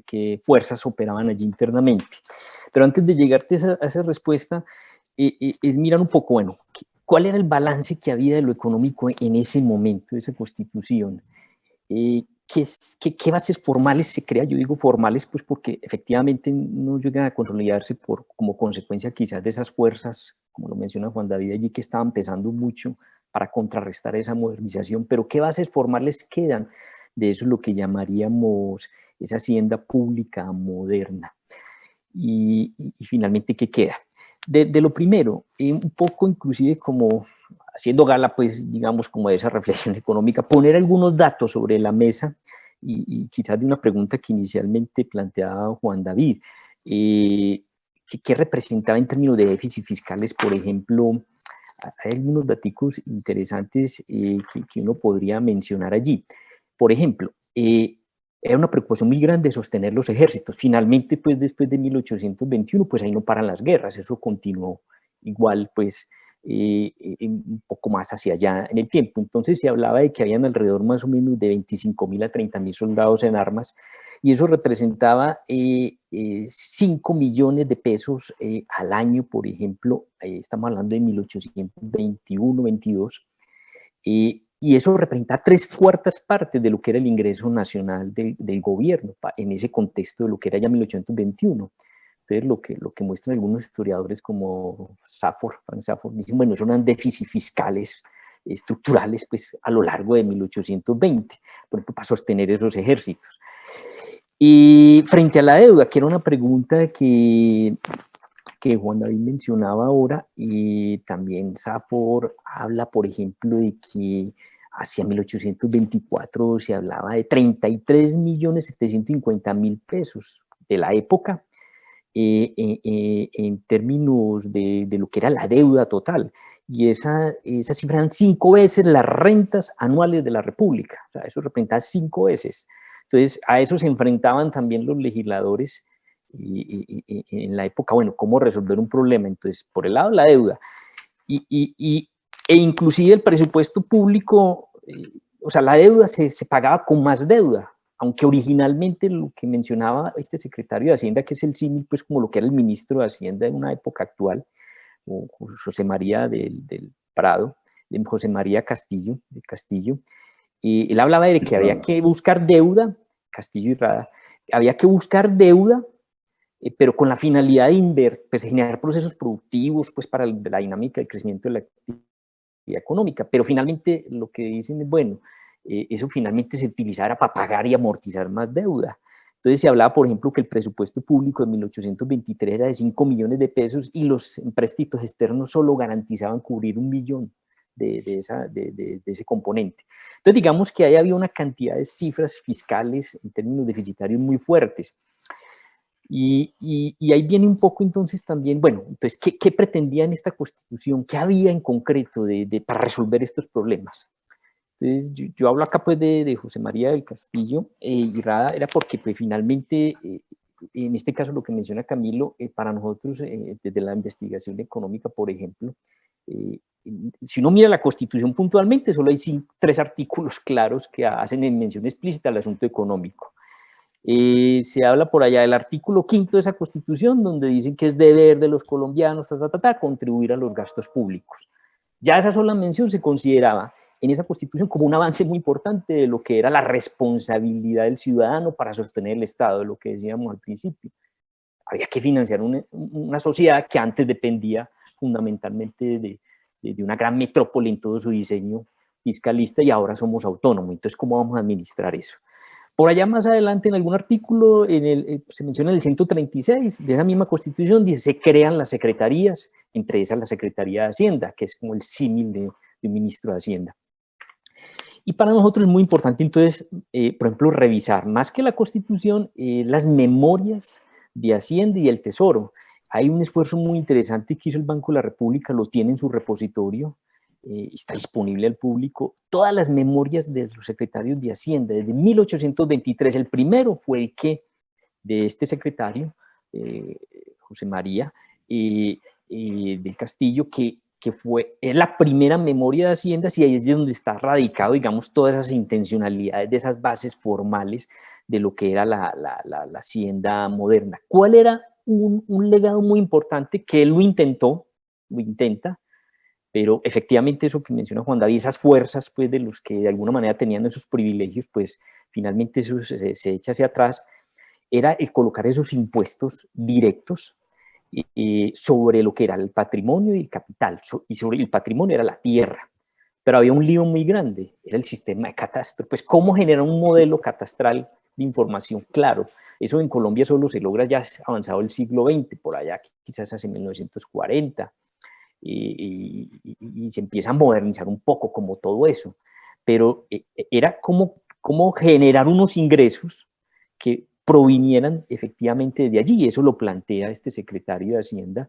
qué fuerzas operaban allí internamente. Pero antes de llegarte a esa respuesta, es mirar un poco, bueno, ¿cuál era el balance que había de lo económico en ese momento, de esa constitución? ¿Qué bases formales se crea? Yo digo formales pues porque efectivamente no llegan a consolidarse como consecuencia quizás de esas fuerzas, como lo menciona Juan David allí, que estaban pesando mucho para contrarrestar esa modernización, pero ¿qué bases formales quedan de eso, lo que llamaríamos esa hacienda pública moderna? Y finalmente, ¿qué queda? De lo primero, un poco inclusive como haciendo gala, pues, digamos, como de esa reflexión económica, poner algunos datos sobre la mesa y quizás de una pregunta que inicialmente planteaba Juan David. ¿Qué representaba en términos de déficit fiscales, por ejemplo? Hay algunos datos interesantes que uno podría mencionar allí. Por ejemplo, era una preocupación muy grande sostener los ejércitos. Finalmente, pues después de 1821, pues ahí no paran las guerras, eso continuó igual, pues un poco más hacia allá en el tiempo. Entonces se hablaba de que habían alrededor más o menos de 25.000 a 30.000 soldados en armas, y eso representaba 5 millones de pesos al año, por ejemplo, estamos hablando de 1821-22, y eso representa 3/4 partes de lo que era el ingreso nacional del gobierno en ese contexto de lo que era ya 1821. Entonces, lo que muestran algunos historiadores como Frank Safford, dicen, bueno, eso eran déficits fiscales estructurales pues, a lo largo de 1820, por ejemplo, para sostener esos ejércitos. Y frente a la deuda, que era una pregunta que Juan David mencionaba ahora, y también Safford habla, por ejemplo, de que hacia 1824 se hablaba de 33.750.000 pesos de la época en términos de lo que era la deuda total. y esa cifra eran 5 veces las rentas anuales de la República. O sea, eso representaba 5 veces. Entonces, a eso se enfrentaban también los legisladores en la época, bueno, cómo resolver un problema. Entonces, por el lado la deuda, e inclusive el presupuesto público, o sea, la deuda se pagaba con más deuda, aunque originalmente lo que mencionaba este secretario de Hacienda, que es el símil, pues como lo que era el ministro de Hacienda en una época actual, o José María del Prado, de José María Castillo, él hablaba de que había que buscar deuda, Castillo y Rada, había que buscar deuda, pero con la finalidad de pues, generar procesos productivos pues, para la dinámica del crecimiento de la actividad económica, pero finalmente lo que dicen es, bueno, eso finalmente se utilizara para pagar y amortizar más deuda. Entonces se hablaba, por ejemplo, que el presupuesto público de 1823 era de 5 millones de pesos y los empréstitos externos solo garantizaban cubrir 1 millón de ese componente. Entonces digamos que ahí había una cantidad de cifras fiscales en términos deficitarios muy fuertes. Y ahí viene un poco entonces también, bueno, entonces, ¿qué pretendía en esta Constitución? ¿Qué había en concreto para resolver estos problemas? Entonces, yo hablo acá pues de José María del Castillo y Rada, era porque pues finalmente, en este caso lo que menciona Camilo, para nosotros desde la investigación económica, por ejemplo, si uno mira la Constitución puntualmente, solo hay 3 artículos claros que hacen en mención explícita al asunto económico. Se habla por allá del artículo 5º de esa Constitución, donde dicen que es deber de los colombianos contribuir a los gastos públicos. Ya esa sola mención se consideraba en esa Constitución como un avance muy importante de lo que era la responsabilidad del ciudadano para sostener el Estado, de lo que decíamos al principio. Había que financiar una sociedad que antes dependía fundamentalmente de una gran metrópoli en todo su diseño fiscalista y ahora somos autónomos. Entonces, ¿cómo vamos a administrar eso? Por allá más adelante en algún artículo se menciona en el 136 de esa misma Constitución, dice, se crean las secretarías, entre esas la Secretaría de Hacienda, que es como el símil de un ministro de Hacienda. Y para nosotros es muy importante entonces, por ejemplo, revisar más que la Constitución, las memorias de Hacienda y el Tesoro. Hay un esfuerzo muy interesante que hizo el Banco de la República, lo tiene en su repositorio, está disponible al público, todas las memorias de los secretarios de Hacienda, desde 1823, el primero fue el que, de este secretario, José María del Castillo, es la primera memoria de Hacienda, y ahí es de donde está radicado, digamos, todas esas intencionalidades de esas bases formales de lo que era la Hacienda moderna. ¿Cuál era un legado muy importante que él lo intenta, pero efectivamente eso que menciona Juan David, esas fuerzas pues, de los que de alguna manera tenían esos privilegios, pues finalmente eso se echa hacia atrás, era el colocar esos impuestos directos sobre lo que era el patrimonio y el capital, y sobre el patrimonio era la tierra. Pero había un lío muy grande, era el sistema de catastro. Pues, ¿cómo generar un modelo catastral de información? Claro, eso en Colombia solo se logra ya avanzado el siglo XX, por allá quizás hace 1940, y se empieza a modernizar un poco como todo eso. Pero era cómo generar unos ingresos que provinieran efectivamente de allí. Eso lo plantea este secretario de Hacienda,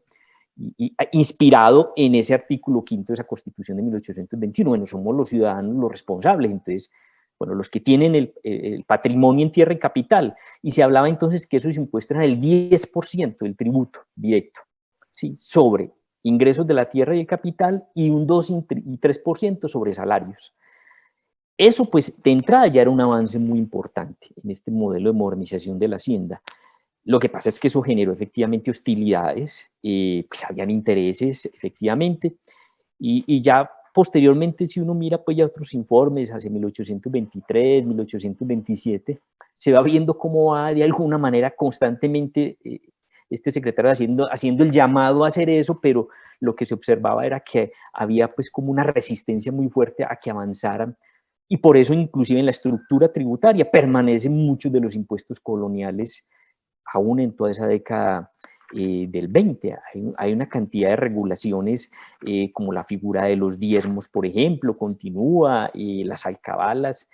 inspirado en ese artículo 5º de esa Constitución de 1821. Bueno, somos los ciudadanos los responsables, entonces, bueno, los que tienen el patrimonio en tierra y capital, y se hablaba entonces que esos impuestos eran el 10% del tributo directo, ¿sí? Sobre ingresos de la tierra y el capital, y un 2 y 3% sobre salarios. Eso, pues, de entrada ya era un avance muy importante en este modelo de modernización de la Hacienda. Lo que pasa es que eso generó efectivamente hostilidades, pues habían intereses, efectivamente, y ya posteriormente, si uno mira pues ya otros informes, hacia 1823, 1827, se va viendo cómo va de alguna manera constantemente este secretario haciendo el llamado a hacer eso, pero lo que se observaba era que había pues como una resistencia muy fuerte a que avanzaran, y por eso inclusive en la estructura tributaria permanecen muchos de los impuestos coloniales aún en toda esa década del 20. Hay una cantidad de regulaciones como la figura de los diezmos, por ejemplo, continúa, las alcabalas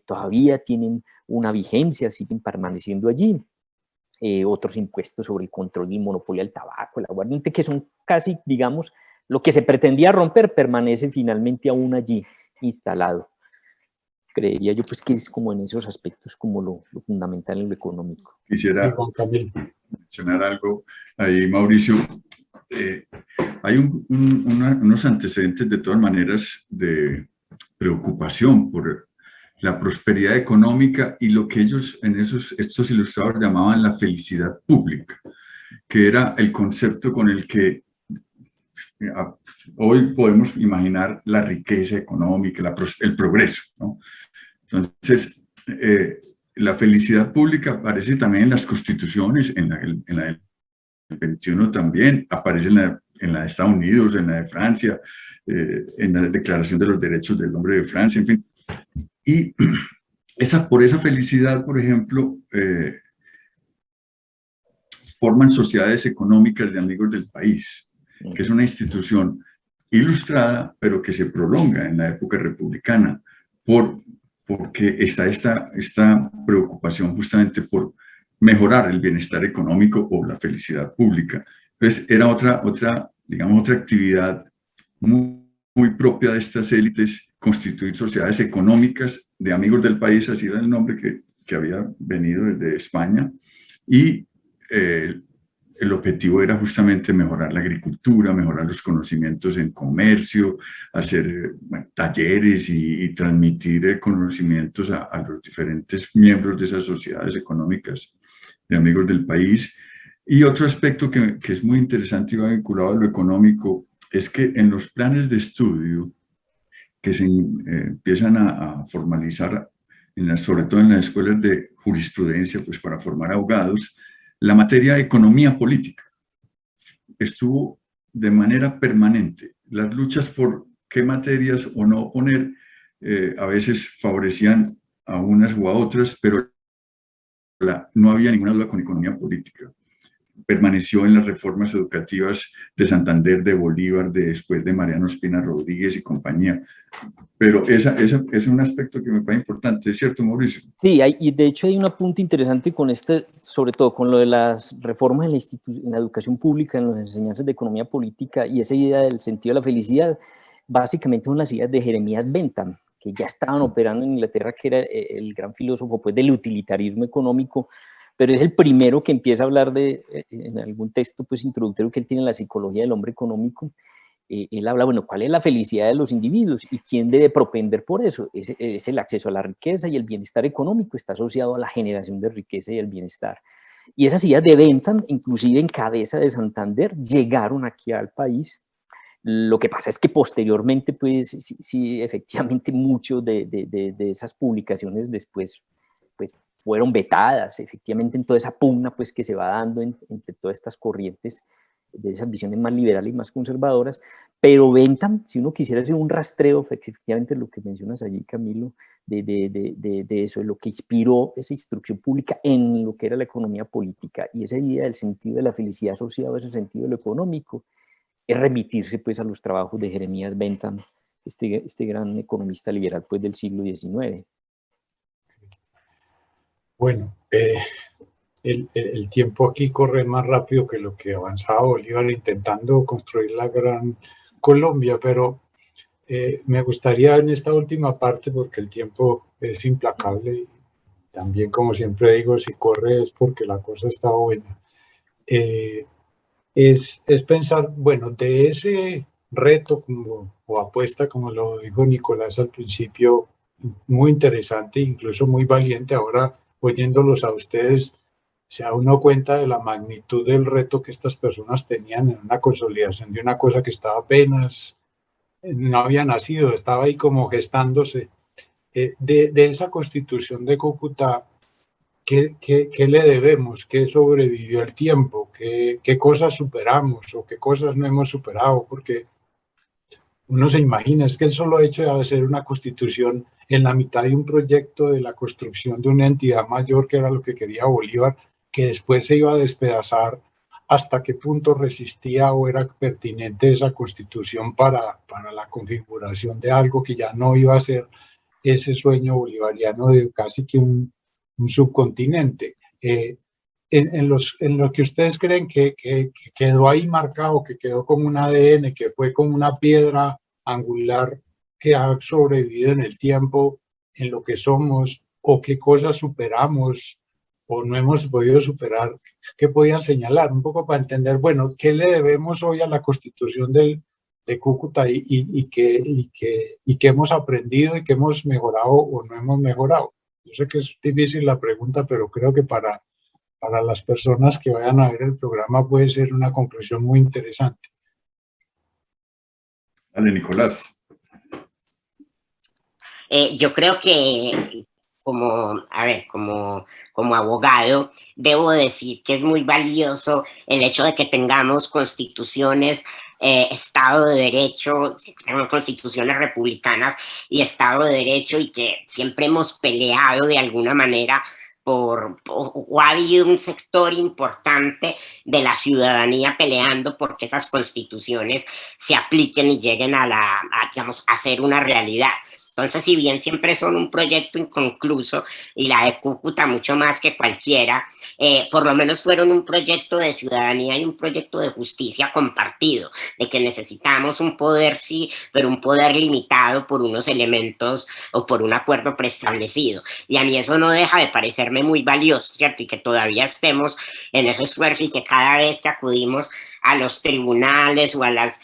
todavía tienen una vigencia, siguen permaneciendo allí. Otros impuestos sobre el control del monopolio del tabaco, el aguardiente, que son casi, digamos, lo que se pretendía romper permanece finalmente aún allí instalado. Creería yo pues que es como en esos aspectos como lo fundamental en lo económico. Quisiera mencionar algo ahí, Mauricio. Hay unos antecedentes de todas maneras de preocupación por la prosperidad económica y lo que ellos estos ilustradores llamaban la felicidad pública, que era el concepto con el que hoy podemos imaginar la riqueza económica, el progreso, ¿no? Entonces, la felicidad pública aparece también en las constituciones, en la del 21 también, aparece en la de Estados Unidos, en la de Francia, en la Declaración de los Derechos del Hombre de Francia, en fin. Y por esa felicidad, por ejemplo, forman sociedades económicas de amigos del país, que es una institución ilustrada, pero que se prolonga en la época republicana, porque está esta preocupación justamente por mejorar el bienestar económico o la felicidad pública. Entonces, era digamos, otra actividad muy propia de estas élites, constituir sociedades económicas de amigos del país, así era el nombre que había venido desde España, y el objetivo era justamente mejorar la agricultura, mejorar los conocimientos en comercio, hacer talleres y transmitir conocimientos a los diferentes miembros de esas sociedades económicas de amigos del país. Y otro aspecto que es muy interesante y va vinculado a lo económico es que en los planes de estudio que se empiezan a formalizar, sobre todo en las escuelas de jurisprudencia, pues para formar abogados, la materia de economía política estuvo de manera permanente. Las luchas por qué materias o no poner a veces favorecían a unas u a otras, pero no había ninguna duda con economía política. Permaneció en las reformas educativas de Santander, de Bolívar, después de Mariano Espina Rodríguez y compañía. Pero ese es un aspecto que me parece importante, ¿es cierto, Mauricio? Sí, y de hecho hay un apunte interesante con sobre todo con lo de las reformas en la educación pública, en las enseñanzas de economía política, y esa idea del sentido de la felicidad, básicamente son las ideas de Jeremías Bentham, que ya estaban operando en Inglaterra, que era el gran filósofo pues, del utilitarismo económico, pero es el primero que empieza a hablar en algún texto pues, introductorio que él tiene en la psicología del hombre económico. Él habla, bueno, ¿cuál es la felicidad de los individuos y quién debe propender por eso? Es el acceso a la riqueza y el bienestar económico, está asociado a la generación de riqueza y el bienestar. Y esas ideas de Bentham, inclusive en cabeza de Santander, llegaron aquí al país. Lo que pasa es que posteriormente, pues, sí efectivamente, muchas de esas publicaciones después, pues, fueron vetadas, efectivamente, en toda esa pugna, pues, que se va dando entre todas estas corrientes de esas visiones más liberales y más conservadoras, pero Bentham, si uno quisiera hacer un rastreo, efectivamente lo que mencionas allí, Camilo, de eso, de lo que inspiró esa instrucción pública en lo que era la economía política, y esa idea del sentido de la felicidad asociado a ese sentido de lo económico, es remitirse pues a los trabajos de Jeremías Bentham, este gran economista liberal pues del siglo XIX. Bueno, el tiempo aquí corre más rápido que lo que avanzaba Bolívar intentando construir la gran Colombia, pero me gustaría en esta última parte, porque el tiempo es implacable y también, como siempre digo, si corre es porque la cosa está buena, es pensar, bueno, de ese reto o apuesta, como lo dijo Nicolás al principio, muy interesante, incluso muy valiente. Ahora, oyéndolos a ustedes, se da uno cuenta de la magnitud del reto que estas personas tenían en una consolidación de una cosa que estaba apenas, no había nacido, estaba ahí como gestándose. De esa constitución de Cúcuta, ¿qué le debemos? ¿Qué sobrevivió el tiempo? ¿Qué cosas superamos o qué cosas no hemos superado? Porque uno se imagina, es que el solo hecho de hacer una constitución en la mitad de un proyecto de la construcción de una entidad mayor, que era lo que quería Bolívar, que después se iba a despedazar, hasta qué punto resistía o era pertinente esa constitución para la configuración de algo que ya no iba a ser ese sueño bolivariano de casi que un subcontinente. en lo que ustedes creen que quedó ahí marcado, que quedó como un ADN, que fue como una piedra angular que ha sobrevivido en el tiempo, en lo que somos, o qué cosas superamos o no hemos podido superar, ¿qué podían señalar? Un poco para entender, bueno, ¿qué le debemos hoy a la Constitución de Cúcuta y qué hemos aprendido y qué hemos mejorado o no hemos mejorado? Yo sé que es difícil la pregunta, pero creo que para las personas que vayan a ver el programa puede ser una conclusión muy interesante. Dale, Nicolás. Yo creo que como abogado, debo decir que es muy valioso el hecho de que tengamos constituciones, Estado de Derecho, constituciones republicanas y Estado de Derecho, y que siempre hemos peleado de alguna manera o ha habido un sector importante de la ciudadanía peleando porque esas constituciones se apliquen y lleguen digamos, a ser una realidad. Entonces, si bien siempre son un proyecto inconcluso, y la de Cúcuta mucho más que cualquiera, por lo menos fueron un proyecto de ciudadanía y un proyecto de justicia compartido, de que necesitamos un poder, sí, pero un poder limitado por unos elementos o por un acuerdo preestablecido. Y a mí eso no deja de parecerme muy valioso, ¿cierto? Y que todavía estemos en ese esfuerzo, y que cada vez que acudimos a los tribunales o a las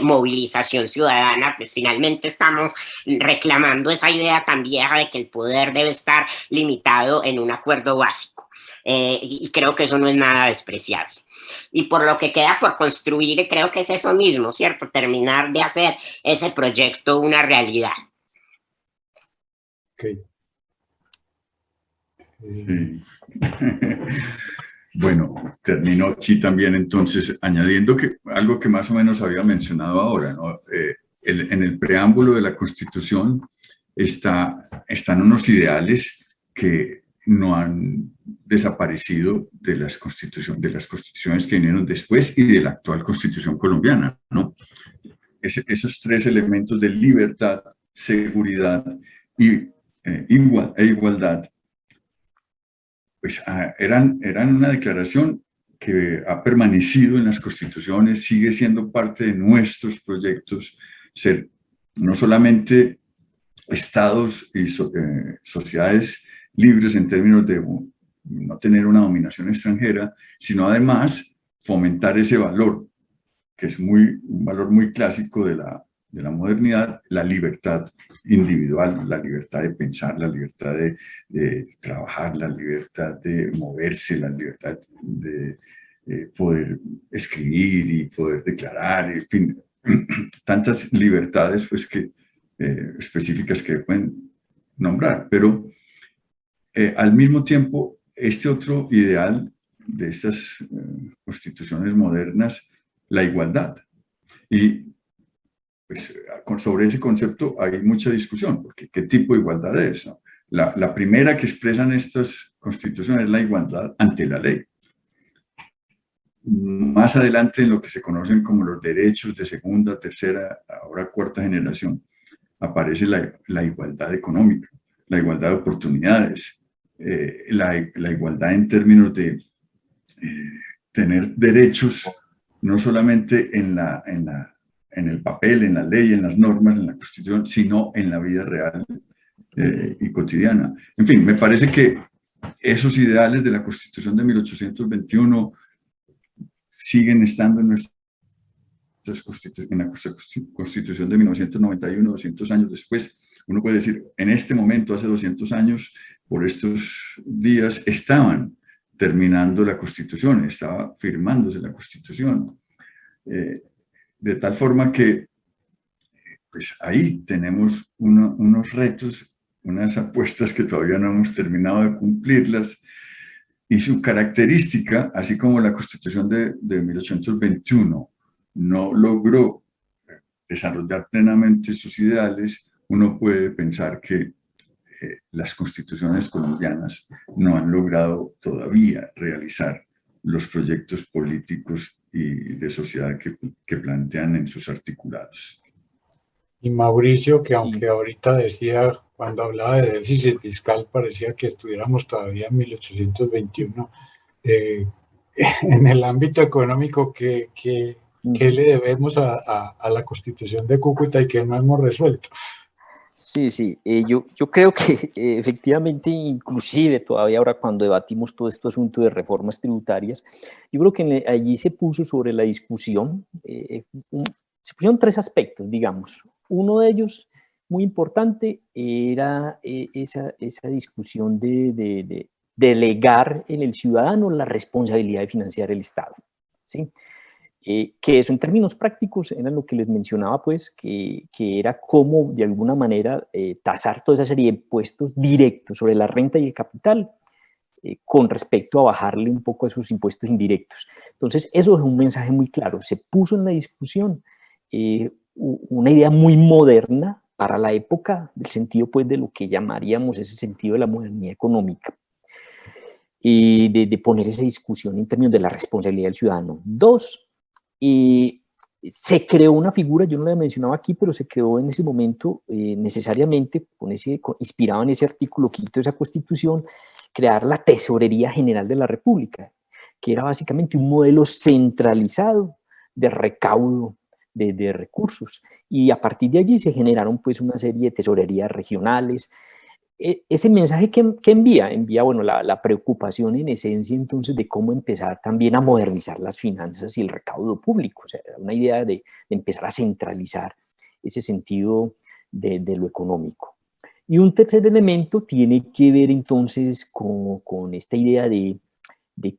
movilización ciudadana, pues finalmente estamos reclamando esa idea tan vieja de que el poder debe estar limitado en un acuerdo básico. Y creo que eso no es nada despreciable. Y por lo que queda por construir, creo que es eso mismo, ¿cierto? Terminar de hacer ese proyecto una realidad. Okay. Sí. Bueno, termino aquí también entonces añadiendo que algo que más o menos había mencionado ahora, ¿no? En el preámbulo de la Constitución están unos ideales que no han desaparecido de las constituciones que vinieron después y de la actual Constitución colombiana, ¿no? Esos tres elementos de libertad, seguridad y igualdad, pues eran una declaración que ha permanecido en las constituciones, sigue siendo parte de nuestros proyectos, ser no solamente estados y sociedades libres en términos de no tener una dominación extranjera, sino además fomentar ese valor, que es un valor muy clásico de la modernidad, la libertad individual, la libertad de pensar, la libertad de trabajar, la libertad de moverse, la libertad de poder escribir y poder declarar, en fin, tantas libertades pues, específicas que pueden nombrar, pero al mismo tiempo este otro ideal de estas constituciones modernas, la igualdad. Y pues, sobre ese concepto hay mucha discusión, porque ¿qué tipo de igualdad es? ¿No? La primera que expresan estas constituciones es la igualdad ante la ley. Más adelante, en lo que se conocen como los derechos de segunda, tercera, ahora cuarta generación, aparece la igualdad económica, la igualdad de oportunidades, la igualdad en términos de tener derechos no solamente en el papel, en la ley, en las normas, en la Constitución, sino en la vida real y cotidiana. En fin, me parece que esos ideales de la Constitución de 1821 siguen estando en la Constitución de 1991, 200 años después. Uno puede decir, en este momento, hace 200 años, por estos días, estaban terminando la Constitución, estaba firmándose la Constitución. De tal forma que pues ahí tenemos unos retos, unas apuestas que todavía no hemos terminado de cumplirlas, y su característica, así como la Constitución de 1821 no logró desarrollar plenamente sus ideales, uno puede pensar que las constituciones colombianas no han logrado todavía realizar los proyectos políticos y de sociedad que plantean en sus articulados. Y Mauricio, que Sí. aunque ahorita decía, cuando hablaba de déficit fiscal, parecía que estuviéramos todavía en 1821, en el ámbito económico, ¿qué le debemos a la Constitución de Cúcuta y que no hemos resuelto? Sí, sí, yo creo que efectivamente, inclusive todavía ahora cuando debatimos todo este asunto de reformas tributarias, yo creo que allí se puso sobre la discusión, se pusieron tres aspectos, digamos. Uno de ellos, muy importante, era esa discusión de delegar en el ciudadano la responsabilidad de financiar el Estado, ¿sí? Que eso en términos prácticos era lo que les mencionaba, pues, que era cómo de alguna manera tasar toda esa serie de impuestos directos sobre la renta y el capital con respecto a bajarle un poco a esos impuestos indirectos. Entonces, eso es un mensaje muy claro. Se puso en la discusión una idea muy moderna para la época, del sentido, pues, de lo que llamaríamos ese sentido de la modernidad económica. De poner esa discusión en términos de la responsabilidad del ciudadano. Dos, se creó una figura, yo no la mencionaba aquí, pero se creó en ese momento necesariamente, inspirado en ese artículo 5 de esa Constitución, crear la Tesorería General de la República, que era básicamente un modelo centralizado de recaudo de recursos. Y a partir de allí se generaron pues una serie de tesorerías regionales. Ese mensaje que envía bueno, la preocupación en esencia entonces de cómo empezar también a modernizar las finanzas y el recaudo público, o sea, una idea de empezar a centralizar ese sentido de lo económico. Y un tercer elemento tiene que ver entonces con esta idea de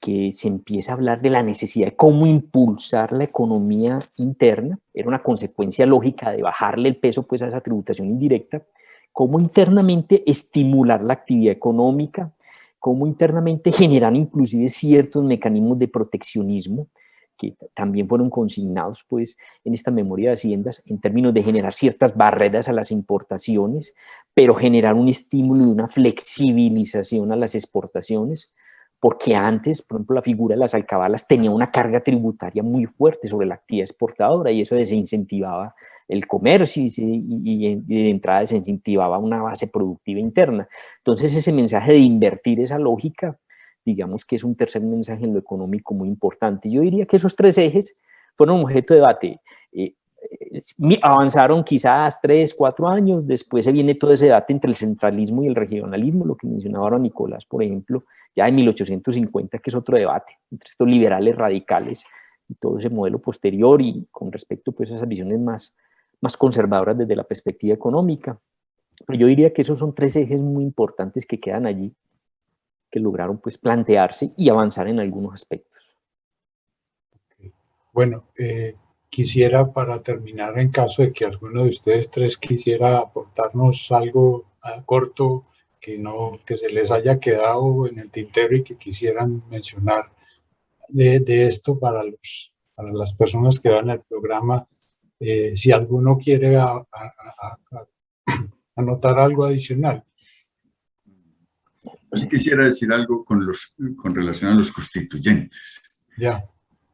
que se empieza a hablar de la necesidad de cómo impulsar la economía interna, era una consecuencia lógica de bajarle el peso pues a esa tributación indirecta, cómo internamente estimular la actividad económica, cómo internamente generar inclusive ciertos mecanismos de proteccionismo que también fueron consignados pues, en esta memoria de Haciendas en términos de generar ciertas barreras a las importaciones, pero generar un estímulo y una flexibilización a las exportaciones, porque antes, por ejemplo, la figura de las alcabalas tenía una carga tributaria muy fuerte sobre la actividad exportadora y eso desincentivaba el comercio y de entrada desincentivaba una base productiva interna. Entonces ese mensaje de invertir esa lógica, digamos que es un tercer mensaje en lo económico muy importante. Yo diría que esos tres ejes fueron objeto de debate. Avanzaron quizás 3, 4 años, después se viene todo ese debate entre el centralismo y el regionalismo, lo que mencionaba ahora Nicolás, por ejemplo, ya en 1850, que es otro debate, entre estos liberales radicales y todo ese modelo posterior y con respecto pues, a esas visiones más conservadoras desde la perspectiva económica. Pero yo diría que esos son tres ejes muy importantes que quedan allí, que lograron pues plantearse y avanzar en algunos aspectos. Bueno, quisiera para terminar, en caso de que alguno de ustedes tres quisiera aportarnos algo corto que se les haya quedado en el tintero y que quisieran mencionar de esto para las personas que van al programa, si alguno quiere anotar algo adicional. Yo quisiera decir algo con relación a los constituyentes. Ya.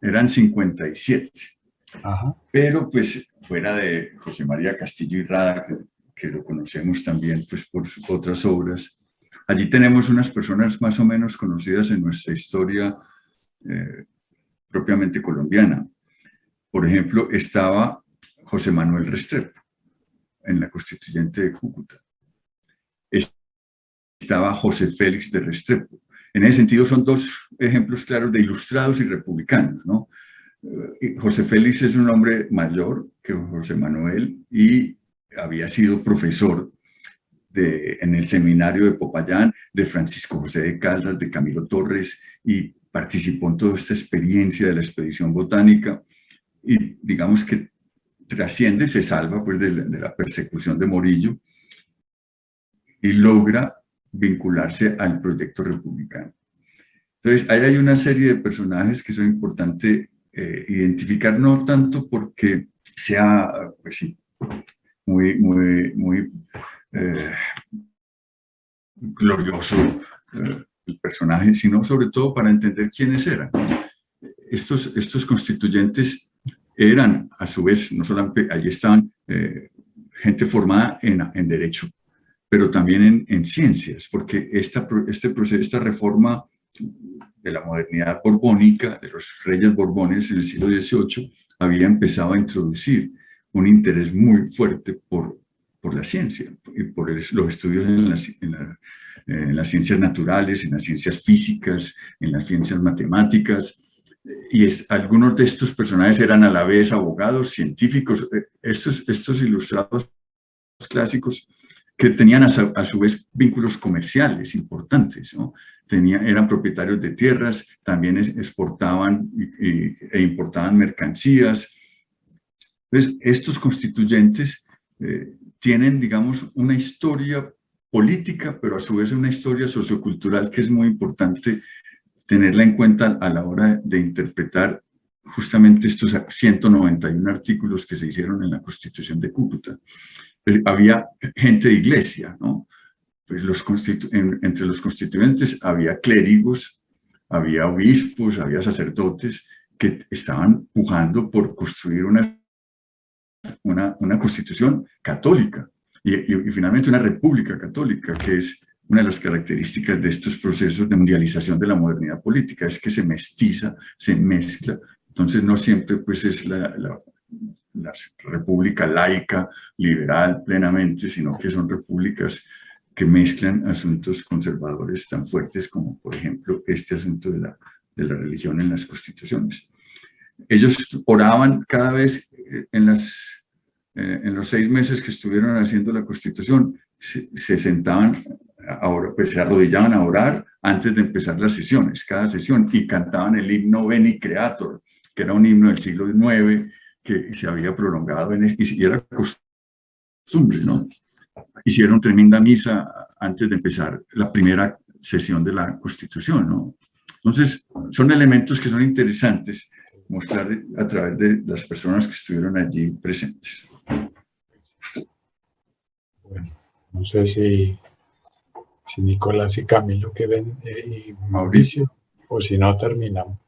Eran 57. Ajá. Pero pues fuera de José María Castillo y Rada, que lo conocemos también pues, por sus otras obras, allí tenemos unas personas más o menos conocidas en nuestra historia propiamente colombiana. Por ejemplo, estaba José Manuel Restrepo en la Constituyente de Cúcuta. Estaba José Félix de Restrepo. En ese sentido son dos ejemplos claros de ilustrados y republicanos, ¿no? José Félix es un hombre mayor que José Manuel y había sido profesor en el seminario de Popayán de Francisco José de Caldas, de Camilo Torres, y participó en toda esta experiencia de la expedición botánica y digamos que trasciende, se salva pues, de la persecución de Morillo y logra vincularse al proyecto republicano. Entonces, ahí hay una serie de personajes que son importantes identificar, no tanto porque sea, pues sí, muy glorioso el personaje, sino sobre todo para entender quiénes eran. Estos constituyentes eran, a su vez, no solamente, allí estaban gente formada en derecho, pero también en ciencias, porque esta reforma de la modernidad borbónica, de los reyes borbones en el siglo XVIII, había empezado a introducir un interés muy fuerte por la ciencia y por los estudios en las ciencias naturales, en las ciencias físicas, en las ciencias matemáticas. Y algunos de estos personajes eran a la vez abogados, científicos, estos ilustrados clásicos que tenían a su vez vínculos comerciales importantes, ¿no? Eran propietarios de tierras, también exportaban e importaban mercancías. Entonces, estos constituyentes tienen, digamos, una historia política, pero a su vez una historia sociocultural que es muy importante tenerla en cuenta a la hora de interpretar justamente estos 191 artículos que se hicieron en la Constitución de Cúcuta. Había gente de iglesia, ¿no? Pues entre los constituyentes había clérigos, había obispos, había sacerdotes que estaban pujando por construir una constitución católica y finalmente una república católica, que es una de las características de estos procesos de mundialización de la modernidad política, es que se mestiza, se mezcla. Entonces no siempre pues es la república laica, liberal plenamente, sino que son repúblicas que mezclan asuntos conservadores tan fuertes como, por ejemplo, este asunto de la religión en las constituciones. Ellos oraban cada vez en los 6 meses que estuvieron haciendo la Constitución, se sentaban, pues se arrodillaban a orar antes de empezar las sesiones, cada sesión, y cantaban el himno Veni Creator, que era un himno del siglo IX que se había prolongado y era costumbre, ¿no? Hicieron tremenda misa antes de empezar la primera sesión de la Constitución, ¿no? Entonces, son elementos que son interesantes mostrar a través de las personas que estuvieron allí presentes. Bueno, no sé si Nicolás y Camilo quieren, y Mauricio, o si no, terminamos.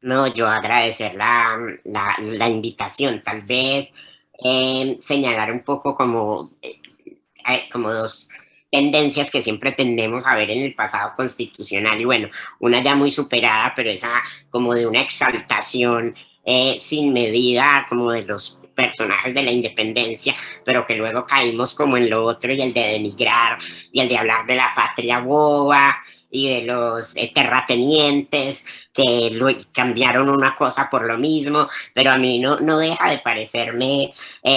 No, yo agradecer la invitación, tal vez señalar un poco como 2 tendencias que siempre tendemos a ver en el pasado constitucional, y bueno, una ya muy superada, pero esa como de una exaltación sin medida como de los personajes de la independencia, pero que luego caímos como en lo otro, y el de denigrar, y el de hablar de la patria boba, y de los terratenientes que cambiaron una cosa por lo mismo, pero a mí no deja de parecerme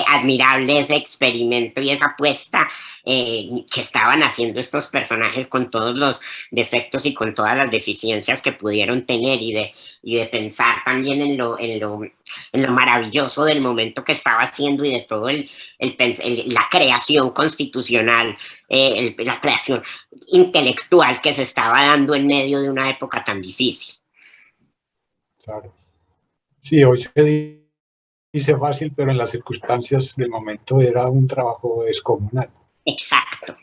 admirable ese experimento y esa apuesta que estaban haciendo estos personajes con todos los defectos y con todas las deficiencias que pudieron tener, y de pensar también en lo maravilloso del momento que estaba haciendo y de todo la creación constitucional, la creación intelectual que se estaba dando en medio de una época tan difícil. Claro. Sí, hoy se dice fácil, pero en las circunstancias del momento era un trabajo descomunal. Exacto.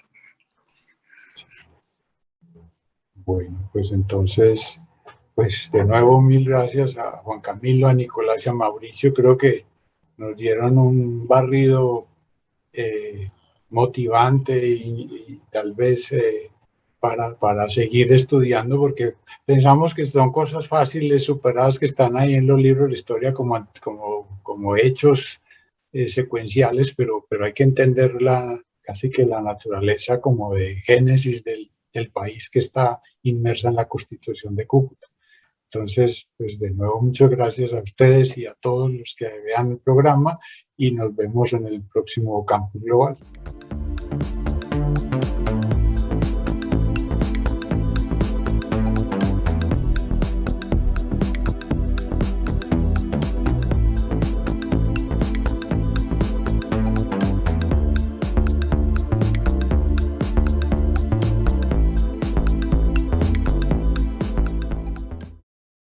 Bueno, pues entonces, pues de nuevo 1000 gracias a Juan Camilo, a Nicolás y a Mauricio. Creo que nos dieron un barrido motivante y tal vez para seguir estudiando, porque pensamos que son cosas fáciles, superadas, que están ahí en los libros de historia como hechos secuenciales, pero hay que entender casi que la naturaleza como de génesis del país que está inmersa en la Constitución de Cúcuta. Entonces, pues de nuevo muchas gracias a ustedes y a todos los que vean el programa, y nos vemos en el próximo Campus Global.